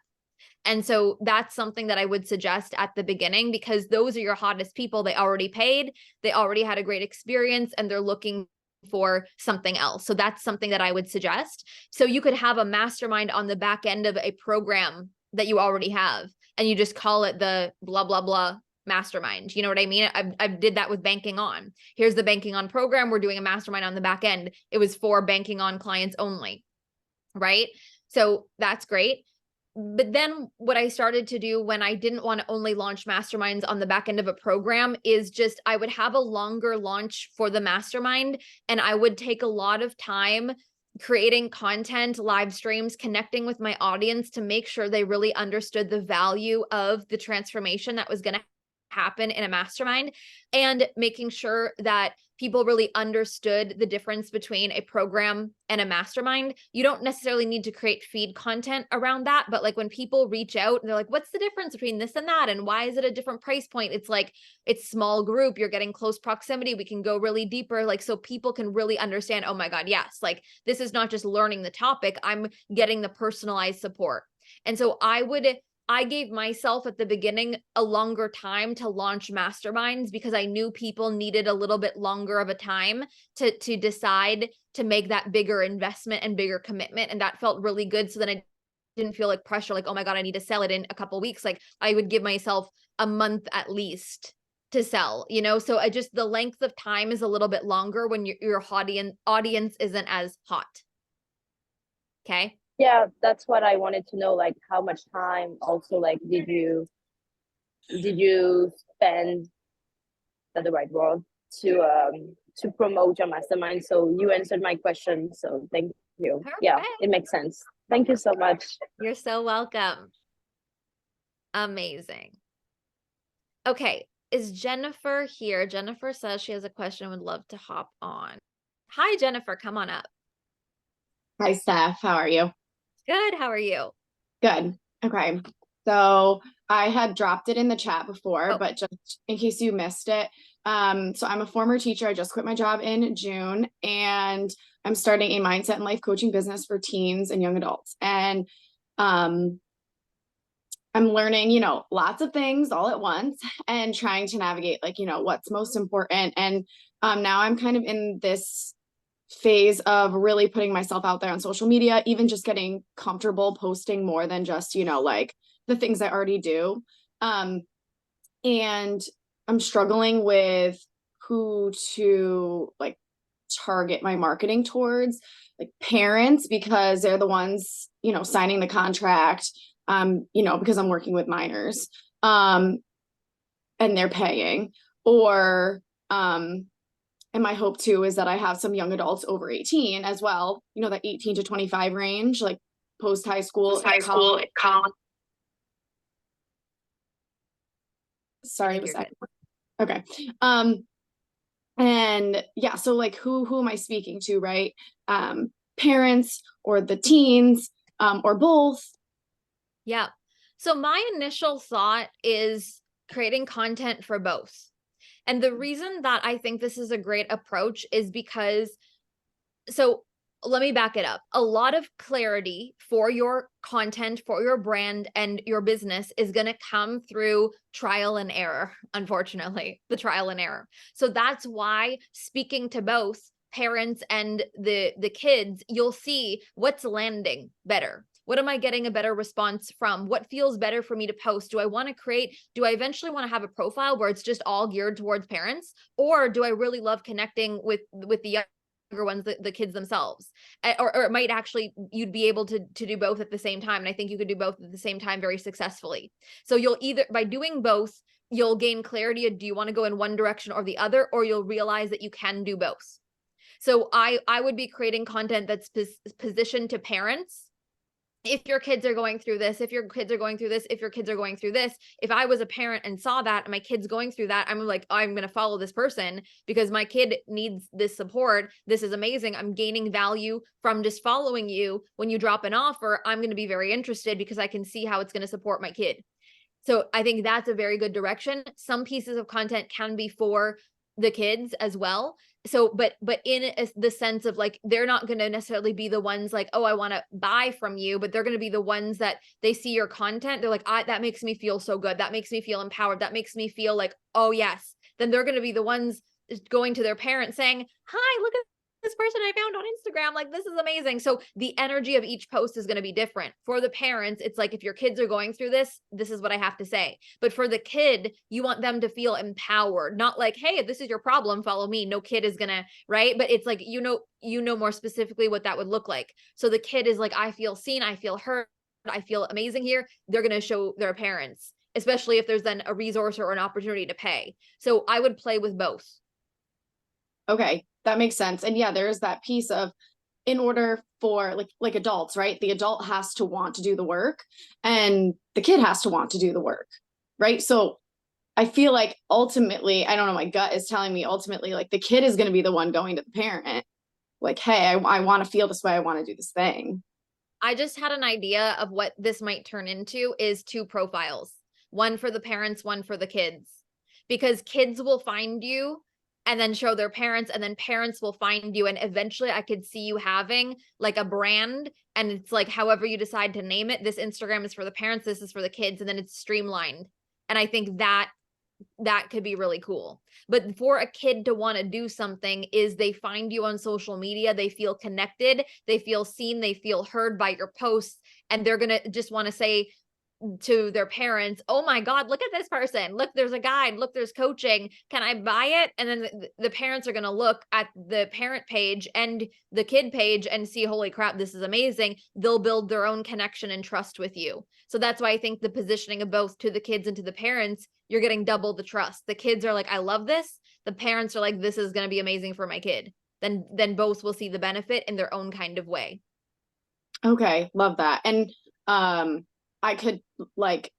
A: And so that's something that I would suggest at the beginning, because those are your hottest people. They already paid, they already had a great experience, and they're looking for something else. So that's something that I would suggest. So you could have a mastermind on the back end of a program that you already have, and you just call it the blah, blah, blah mastermind. You know what I mean? I did that with Banking On. Here's the Banking On program. We're doing a mastermind on the back end. It was for Banking On clients only, right? So that's great. but then what I started to do when I didn't want to only launch masterminds on the back end of a program is just, I would have a longer launch for the mastermind, and I would take a lot of time creating content, live streams, connecting with my audience to make sure they really understood the value of the transformation that was going to happen in a mastermind, and making sure that people really understood the difference between a program and a mastermind. You don't necessarily need to create feed content around that, but like when people reach out and they're like, what's the difference between this and that? And why is it a different price point? It's like, it's small group, you're getting close proximity, we can go really deeper. Like, so people can really understand, oh my God, yes, like this is not just learning the topic, I'm getting the personalized support. And so I gave myself at the beginning a longer time to launch masterminds because I knew people needed a little bit longer of a time to decide to make that bigger investment and bigger commitment. And that felt really good. So then I didn't feel like pressure, like, oh my God, I need to sell it in a couple of weeks. Like I would give myself a month at least to sell, you know? So I just, the length of time is a little bit longer when your audience isn't as hot. Okay.
G: Yeah, that's what I wanted to know, like how much time also like did you spend, is that the right word, to promote your mastermind? So you answered my question, so thank you.
A: Perfect.
G: Yeah, it makes sense. Thank you so much.
A: You're so welcome. Amazing. Okay, is Jennifer here? Jennifer says she has a question, would love to hop on. Hi, Jennifer, come on up.
H: Hi, Steph. How are you?
A: Good, how are you?
H: Good. Okay. So I had dropped it in the chat before, but just in case you missed it. So I'm a former teacher. I just quit my job in June, and I'm starting a mindset and life coaching business for teens and young adults. And I'm learning, you know, lots of things all at once and trying to navigate, like, you know, what's most important. And now I'm kind of in this phase of really putting myself out there on social media, even just getting comfortable posting more than just, you know, like the things I already do. And I'm struggling with who to like target my marketing towards, like parents, because they're the ones, you know, signing the contract, you know, because I'm working with minors, and they're paying, or, and my hope too is that I have some young adults over 18 as well, you know, that 18 to 25 range, like post high school, college. Sorry, was that okay? And yeah, so like who am I speaking to, right? Parents or the teens, or both.
A: Yeah. So my initial thought is creating content for both. And the reason that I think this is a great approach is because, so let me back it up. A lot of clarity for your content, for your brand and your business is going to come through trial and error, unfortunately, the trial and error. So that's why speaking to both parents and the kids, you'll see what's landing better. What am I getting a better response from? What feels better for me to post? Do I eventually want to have a profile where it's just all geared towards parents? Or do I really love connecting with the younger ones, the kids themselves? Or it might actually, you'd be able to do both at the same time. And I think you could do both at the same time very successfully. So you'll either, by doing both, you'll gain clarity of, do you want to go in one direction or the other, or you'll realize that you can do both. So I would be creating content that's positioned to parents. If your kids are going through this, if your kids are going through this, if your kids are going through this, if I was a parent and saw that and my kid's going through that, I'm like, I'm going to follow this person because my kid needs this support. This is amazing. I'm gaining value from just following you. When you drop an offer, I'm going to be very interested because I can see how it's going to support my kid. So I think that's a very good direction. Some pieces of content can be for the kids as well. So, but in the sense of like, they're not going to necessarily be the ones like, oh, I want to buy from you, but they're going to be the ones that they see your content. They're like, that makes me feel so good. That makes me feel empowered. That makes me feel like, oh yes. Then they're going to be the ones going to their parents saying, hi, look at this person I found on Instagram. Like, this is amazing. So the energy of each post is going to be different. For the parents, it's like, if your kids are going through this, this is what I have to say. But for the kid, you want them to feel empowered, not like, hey, if this is your problem, follow me. No kid is gonna, right? But it's like, you know more specifically what that would look like. So the kid is like, I feel seen, I feel heard, I feel amazing here, they're going to show their parents, especially if there's then a resource or an opportunity to pay. So I would play with both.
H: Okay, that makes sense. And yeah, there's that piece of, in order for like adults, right? The adult has to want to do the work and the kid has to want to do the work, right? So I feel like ultimately, I don't know, my gut is telling me ultimately, like the kid is going to be the one going to the parent. Like, hey, I want to feel this way. I want to do this thing.
A: I just had an idea of what this might turn into is 2 profiles, one for the parents, one for the kids, because kids will find you and then show their parents, and then parents will find you. And eventually I could see you having like a brand, and it's like, however you decide to name it, this Instagram is for the parents, this is for the kids, and then it's streamlined. And I think that could be really cool. But for a kid to want to do something is they find you on social media, they feel connected, they feel seen, they feel heard by your posts, and they're going to just want to say to their parents, oh my God, look at this person. Look, there's a guide. Look, there's coaching. Can I buy it? And then the parents are going to look at the parent page and the kid page and see, holy crap, this is amazing. They'll build their own connection and trust with you. So that's why I think the positioning of both to the kids and to the parents, you're getting double the trust. The kids are like, I love this. The parents are like, this is going to be amazing for my kid. Then both will see the benefit in their own kind of way.
H: Okay, love that. And I could like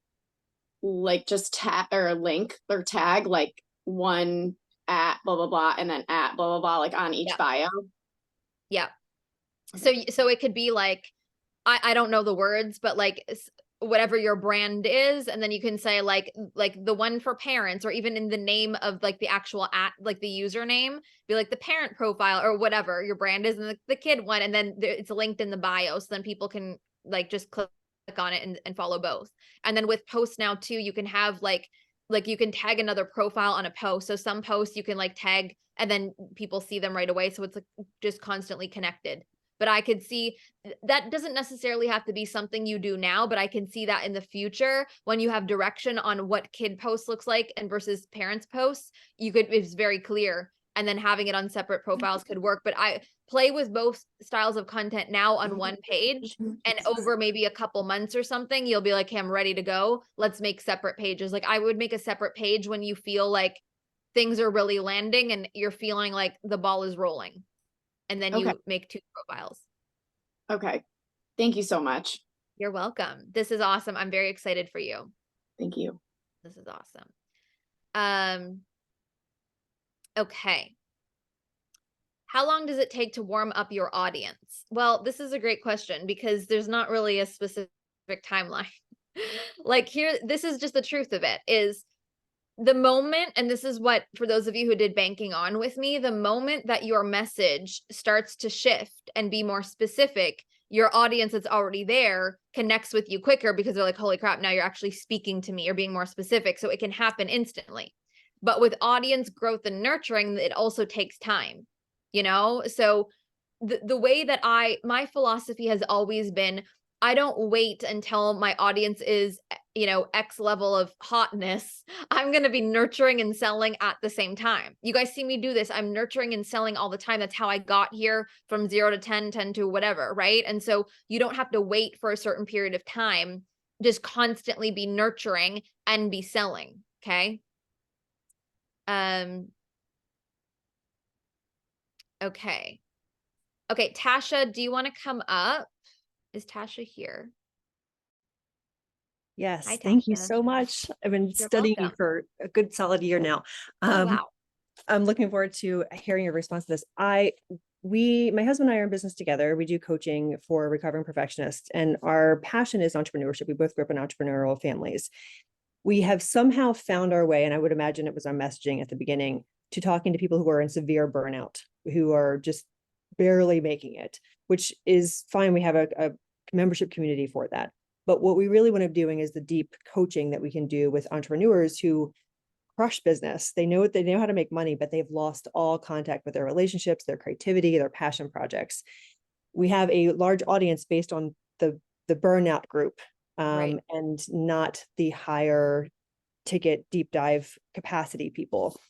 H: just tag or link or tag like one at blah blah blah and then at blah blah blah like on each bio.
A: Yeah. So it could be like, I don't know the words, but like whatever your brand is, and then you can say like the one for parents, or even in the name of like the actual at, like the username, be like the parent profile or whatever your brand is, and the kid one, and then it's linked in the bio, so then people can like just click on it and follow both. And then with posts now too, you can have like you can tag another profile on a post. So some posts you can like tag and then people see them right away. So it's like just constantly connected. But I could see that doesn't necessarily have to be something you do now, but I can see that in the future when you have direction on what kid posts looks like and versus parents posts, it's very clear. And then having it on separate profiles could work. But I play with both styles of content now on one page, and over maybe a couple months or something, you'll be like, hey, I'm ready to go. Let's make separate pages. Like I would make a separate page when you feel like things are really landing and you're feeling like the ball is rolling. And then you make 2 profiles.
H: Okay. Thank you so much.
A: You're welcome. This is awesome. I'm very excited for you.
H: Thank you.
A: This is awesome. Okay. How long does it take to warm up your audience? Well, this is a great question because there's not really a specific timeline. Like here, this is just the truth of it is the moment, and this is what, for those of you who did banking on with me, the moment that your message starts to shift and be more specific, your audience that's already there connects with you quicker because they're like, holy crap, now you're actually speaking to me or being more specific. So it can happen instantly. But with audience growth and nurturing, it also takes time, you know? So the way that my philosophy has always been, I don't wait until my audience is, you know, X level of hotness. I'm going to be nurturing and selling at the same time. You guys see me do this. I'm nurturing and selling all the time. That's how I got here from 0 to 10, 10 to whatever, right? And so you don't have to wait for a certain period of time. Just constantly be nurturing and be selling, okay? Okay. Okay, Tasha, do you want to come up? Is Tasha here?
I: Yes,
A: Hi,
I: thank you
A: Tasha.
I: so much. I've been
A: You're
I: studying
A: welcome.
I: for a good solid year now.
A: Oh, wow.
I: I'm looking forward to hearing your response to this. My husband and I are in business together. We do coaching for recovering perfectionists, and our passion is entrepreneurship. We both grew up in entrepreneurial families. We have somehow found our way, and I would imagine it was our messaging at the beginning, to talking to people who are in severe burnout, who are just barely making it, which is fine. We have a membership community for that. But what we really want to be doing is the deep coaching that we can do with entrepreneurs who crush business. They know how to make money, but they've lost all contact with their relationships, their creativity, their passion projects. We have a large audience based on the burnout group,
A: Right.
I: and not the higher ticket deep dive capacity people.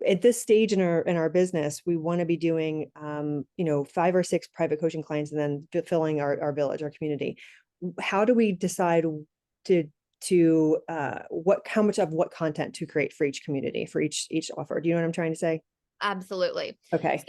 I: At this stage in our business, we want to be doing 5 or 6 private coaching clients and then fulfilling our village, our community. how do we decide how much of what content to create for each community, for each offer? Do you know what I'm trying to say?
A: Absolutely.
I: Okay.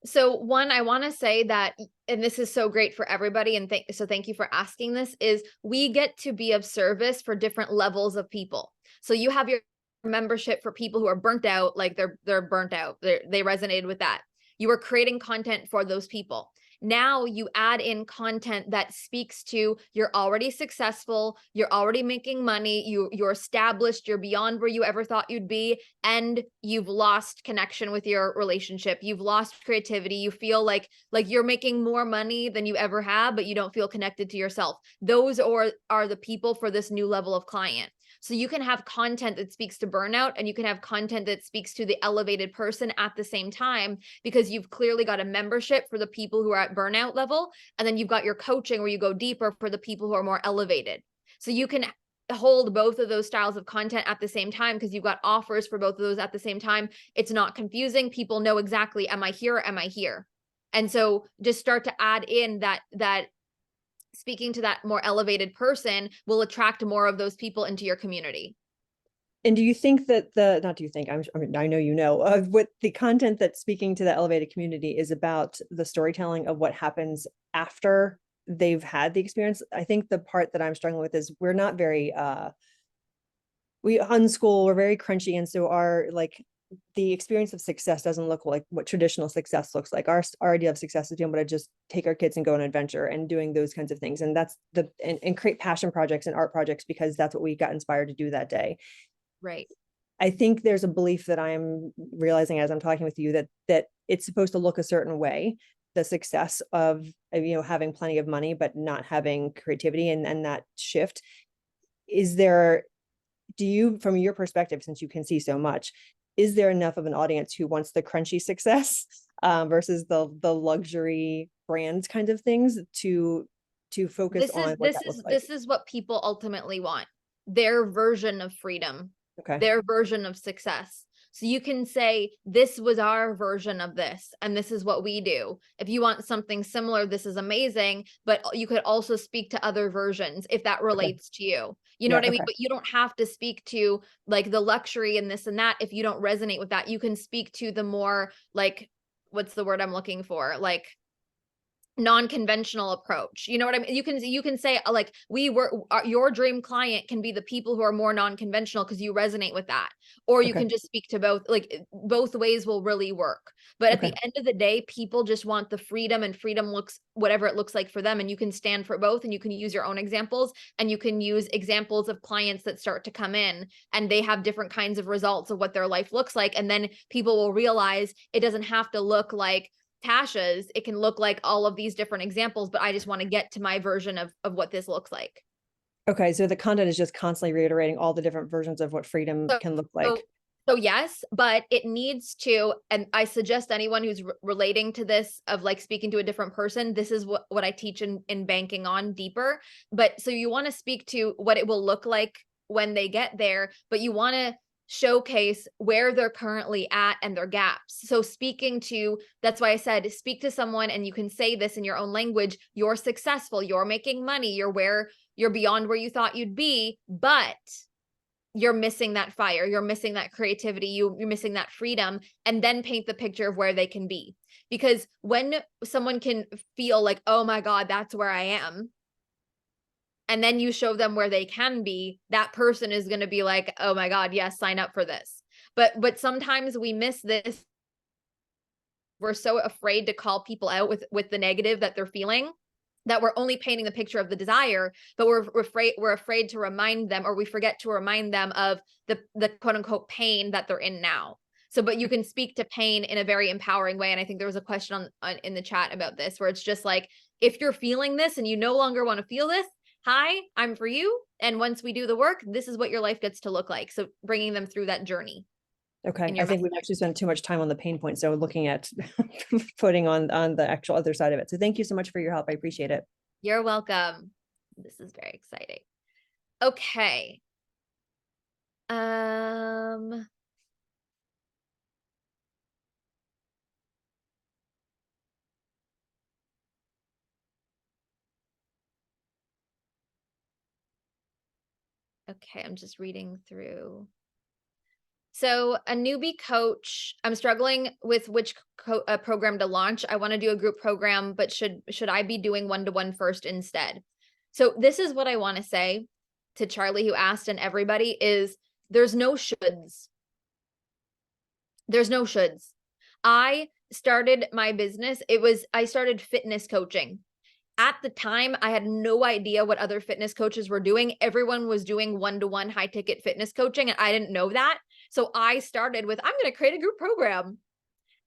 A: So one, I want to say that, and this is so great for everybody, and thank you for asking this, is we get to be of service for different levels of people. So you have your membership for people who are burnt out, like they're burnt out. They resonated with that. You are creating content for those people. Now you add in content that speaks to you're already successful, you're already making money, you're established, you're beyond where you ever thought you'd be, and you've lost connection with your relationship. You've lost creativity. You feel like you're making more money than you ever have, but you don't feel connected to yourself. Those are the people for this new level of client. So you can have content that speaks to burnout, and you can have content that speaks to the elevated person at the same time, because you've clearly got a membership for the people who are at burnout level. And then you've got your coaching where you go deeper for the people who are more elevated. So you can hold both of those styles of content at the same time, because you've got offers for both of those at the same time. It's not confusing. People know exactly, am I here? Am I here? And so just start to add in that speaking to that more elevated person will attract more of those people into your community.
I: And do you think that not do you think, I mean, I know you know, what the content that's speaking to the elevated community is about the storytelling of what happens after they've had the experience? I think the part that I'm struggling with is we're not very, we unschool, we're very crunchy. And so the experience of success doesn't look like what traditional success looks like. Our idea of success is being able to just take our kids and go on an adventure and doing those kinds of things. And that's and create passion projects and art projects, because that's what we got inspired to do that day.
A: Right.
I: I think there's a belief that I'm realizing as I'm talking with you that it's supposed to look a certain way, the success of, having plenty of money, but not having creativity, and that shift. Do you, from your perspective, since you can see so much, is there enough of an audience who wants the crunchy success versus the luxury brands kind of things to focus on what that looks like?
A: This is what people ultimately want. Their version of freedom.
I: Okay.
A: Their version of success. So you can say, this was our version of this, and this is what we do. If you want something similar, this is amazing, but you could also speak to other versions if that relates to you. You know what I mean?
I: Okay.
A: But you don't have to speak to like the luxury and this and that. If you don't resonate with that, you can speak to the more like, what's the word I'm looking for? Like non-conventional approach. You know what I mean? You can say like your dream client can be the people who are more non-conventional because you resonate with that. Or you
I: Okay.
A: can just speak to both. Like both ways will really work. But at
I: Okay.
A: the end of the day, people just want the freedom, and freedom looks whatever it looks like for them. And you can stand for both, and you can use your own examples, and you can use examples of clients that start to come in and they have different kinds of results of what their life looks like. And then people will realize it doesn't have to look like Tasha's, it can look like all of these different examples, but I just want to get to my version of what this looks like.
I: Okay. So the content is just constantly reiterating all the different versions of what freedom can look like.
A: So yes, but it needs to, and I suggest anyone who's relating to this of like speaking to a different person, this is what I teach in banking on deeper. But so you want to speak to what it will look like when they get there, but you want to showcase where they're currently at and their gaps. So that's why I said, speak to someone and you can say this in your own language. You're successful, you're making money, you're beyond where you thought you'd be, but you're missing that fire, you're missing that creativity, you're missing that freedom, and then paint the picture of where they can be. Because when someone can feel like, oh my God, that's where I am, and then you show them where they can be, that person is going to be like, oh my God, yes, sign up for this. But sometimes we miss this. We're so afraid to call people out with the negative that they're feeling, that we're only painting the picture of the desire, but we're afraid to remind them, or we forget to remind them of the quote unquote pain that they're in now. So, but you can speak to pain in a very empowering way. And I think there was a question in the chat about this, where it's just like, if you're feeling this and you no longer want to feel this, hi, I'm for you. And once we do the work, this is what your life gets to look like. So bringing them through that journey.
I: Okay. I think we've actually spent too much time on the pain point. So looking at putting on the actual other side of it. So thank you so much for your help. I appreciate it.
A: You're welcome. This is very exciting. Okay. Okay, I'm just reading through. So a newbie coach, I'm struggling with which program to launch. I want to do a group program, but should I be doing one-to-one first instead? So this is what I want to say to Charlie, who asked, and everybody, is there's no shoulds. There's no shoulds. I started my business. I started fitness coaching. At the time, I had no idea what other fitness coaches were doing. Everyone was doing one-to-one high ticket fitness coaching, and I didn't know that. So I started with, I'm going to create a group program,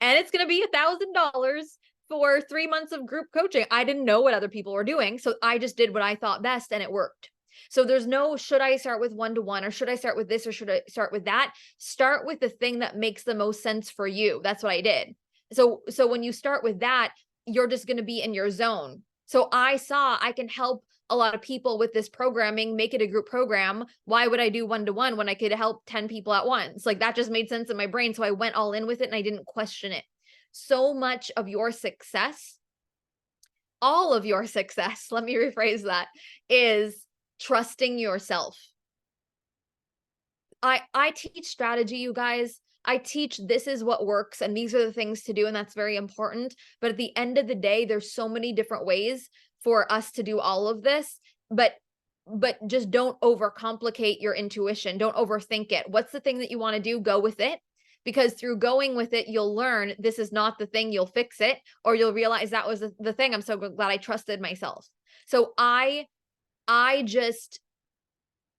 A: and it's going to be $1,000 for 3 months of group coaching. I didn't know what other people were doing. So I just did what I thought best, and it worked. So there's no, should I start with one-to-one, or should I start with this, or should I start with that? Start with the thing that makes the most sense for you. That's what I did. So when you start with that, you're just going to be in your zone. So I saw I can help a lot of people with this programming, make it a group program. Why would I do one-to-one when I could help 10 people at once? Like, that just made sense in my brain. So I went all in with it, and I didn't question it. So much of your success, all of your success, let me rephrase that, is trusting yourself. I teach strategy, you guys. I teach this is what works, and these are the things to do, and that's very important. But at the end of the day, there's so many different ways for us to do all of this, but just don't overcomplicate your intuition. Don't overthink it. What's the thing that you want to do? Go with it, because through going with it, you'll learn this is not the thing. You'll fix it, or you'll realize that was the thing. I'm so glad I trusted myself. So I just,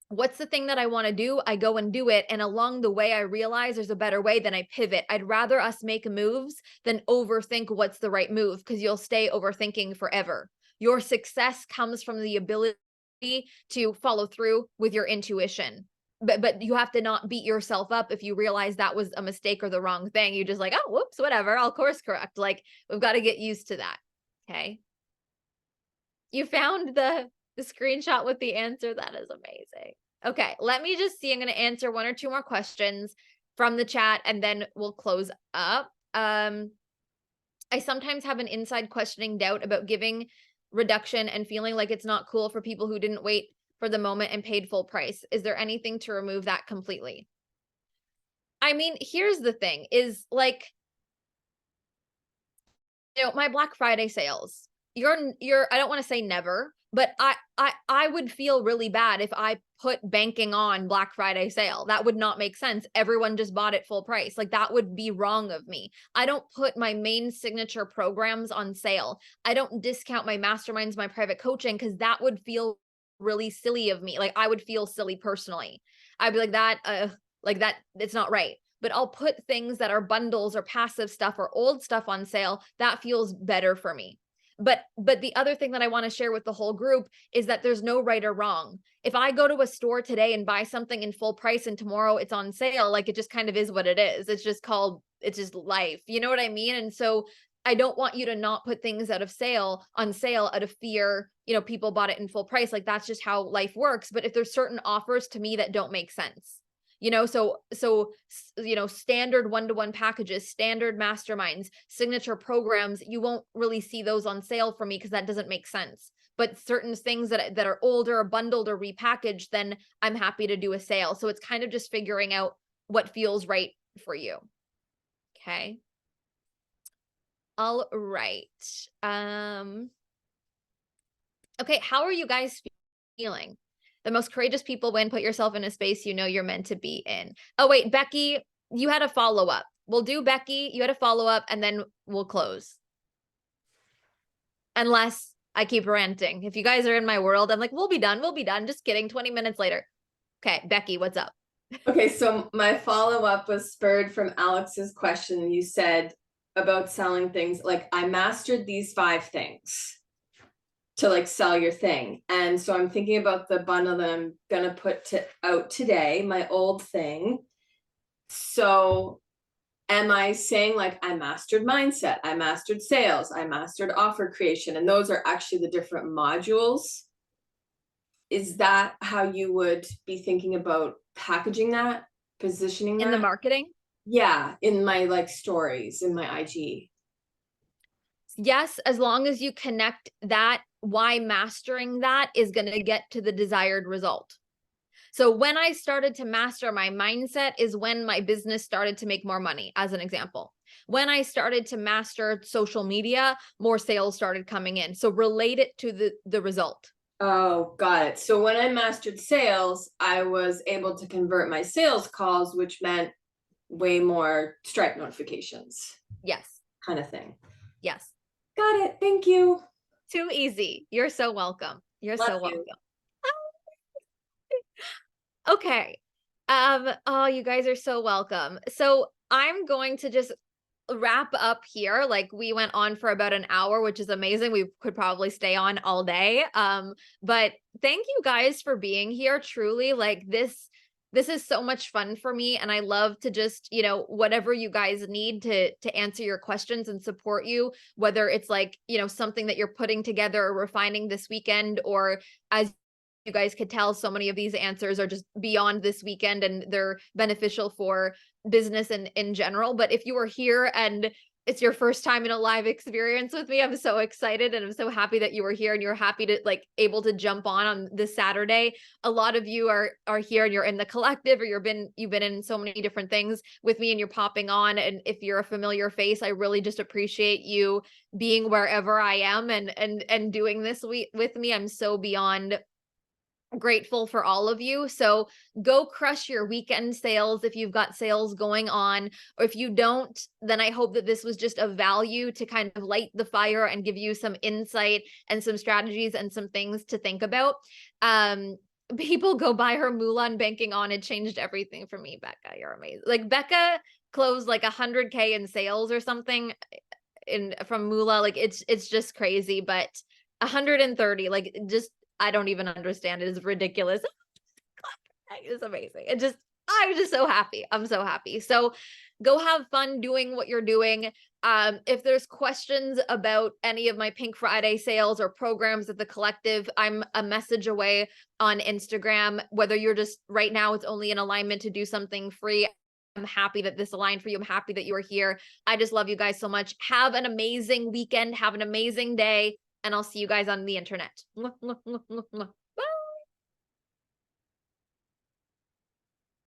A: what's the thing that I want to do? I go and do it. And along the way, I realize there's a better way, then I pivot. I'd rather us make moves than overthink what's the right move, because you'll stay overthinking forever. Your success comes from the ability to follow through with your intuition. But you have to not beat yourself up if you realize that was a mistake or the wrong thing. You just like, oh, whoops, whatever, I'll course correct. Like, we've got to get used to that. Okay. You found the screenshot with the answer. That is amazing. Okay, let me just see. I'm going to answer 1 or 2 more questions from the chat, and then we'll close up. I sometimes have an inside questioning doubt about giving reduction and feeling like it's not cool for people who didn't wait for the moment and paid full price. Is there anything to remove that completely? I mean, here's the thing is, like, my Black Friday sales, I don't want to say never, but I would feel really bad if I put banking on Black Friday sale. That would not make sense. Everyone just bought it full price. Like, that would be wrong of me. I don't put my main signature programs on sale. I don't discount my masterminds, my private coaching, because that would feel really silly of me. Like, I would feel silly personally. I'd be like that, it's not right. But I'll put things that are bundles or passive stuff or old stuff on sale. That feels better for me. But the other thing that I want to share with the whole group is that there's no right or wrong. If I go to a store today and buy something in full price and tomorrow it's on sale, like, it just kind of is what it is. It's just life. You know what I mean? And so I don't want you to not put things on sale out of fear. People bought it in full price. Like, that's just how life works. But if there's certain offers to me that don't make sense, standard one-to-one packages, standard masterminds, signature programs, you won't really see those on sale for me because that doesn't make sense. But certain things that are older or bundled or repackaged, then I'm happy to do a sale. So it's kind of just figuring out what feels right for you. Okay. All right. Okay, how are you guys feeling? The most courageous people win. Put yourself in a space you're meant to be in. Oh, wait, Becky, you had a follow-up. We'll do Becky. You had a follow-up, and then we'll close. Unless I keep ranting. If you guys are in my world, I'm like, we'll be done. We'll be done. Just kidding. 20 minutes later. Okay, Becky, what's up?
C: Okay, so my follow-up was spurred from Alex's question. You said about selling things, like, I mastered these 5 things to, like, sell your thing. And so I'm thinking about the bundle that I'm gonna put out today, my old thing. So am I saying, like, I mastered mindset, I mastered sales, I mastered offer creation, and those are actually the different modules? Is that how you would be thinking about packaging that, positioning that?
A: In the marketing?
C: Yeah, in my, like, stories, in my IG.
A: Yes, as long as you connect that, why mastering that is going to get to the desired result. So when I started to master my mindset is when my business started to make more money, as an example. When I started to master social media, more sales started coming in. So relate it to the result.
C: Oh, got it. So when I mastered sales, I was able to convert my sales calls, which meant way more Stripe notifications,
A: Yes.
C: kind of thing.
A: Yes.
C: Got it. Thank you.
A: Too easy. You're so welcome. You're so
C: Love you.
A: welcome. Okay. Oh, you guys are so welcome. So I'm going to just wrap up here. Like, we went on for about an hour, which is amazing. We could probably stay on all day. But thank you guys for being here. Truly, like, this is so much fun for me, and I love to just, you know, whatever you guys need to answer your questions and support you, whether it's like, you know, something that you're putting together or refining this weekend, or as you guys could tell, so many of these answers are just beyond this weekend and they're beneficial for business and in general. But if you are here and it's your first time in a live experience with me, I'm so excited and I'm so happy that you were here and you're happy to, like, able to jump on this Saturday. A lot of you are here and you're in the collective, or you've been in so many different things with me and you're popping on. And if you're a familiar face, I really just appreciate you being wherever I am and doing this with me. I'm so beyond grateful for all of you. So go crush your weekend sales if you've got sales going on, or if you don't, then I hope that this was just of value to kind of light the fire and give you some insight and some strategies and some things to think about. People go buy her Mulan banking on. It changed everything for me. Becca, you're amazing. Like, Becca closed like 100K in sales or something from Mula. Like, it's just crazy. But 130, like, just, I don't even understand. It is ridiculous. It's amazing. I was just so happy. I'm so happy. So go have fun doing what you're doing. If there's questions about any of my Pink Friday sales or programs at the collective, I'm a message away on Instagram. Whether you're just right now, it's only in alignment to do something free. I'm happy that this aligned for you. I'm happy that you are here. I just love you guys so much. Have an amazing weekend. Have an amazing day. And I'll see you guys on the internet. Mwah, mwah, mwah, mwah, mwah.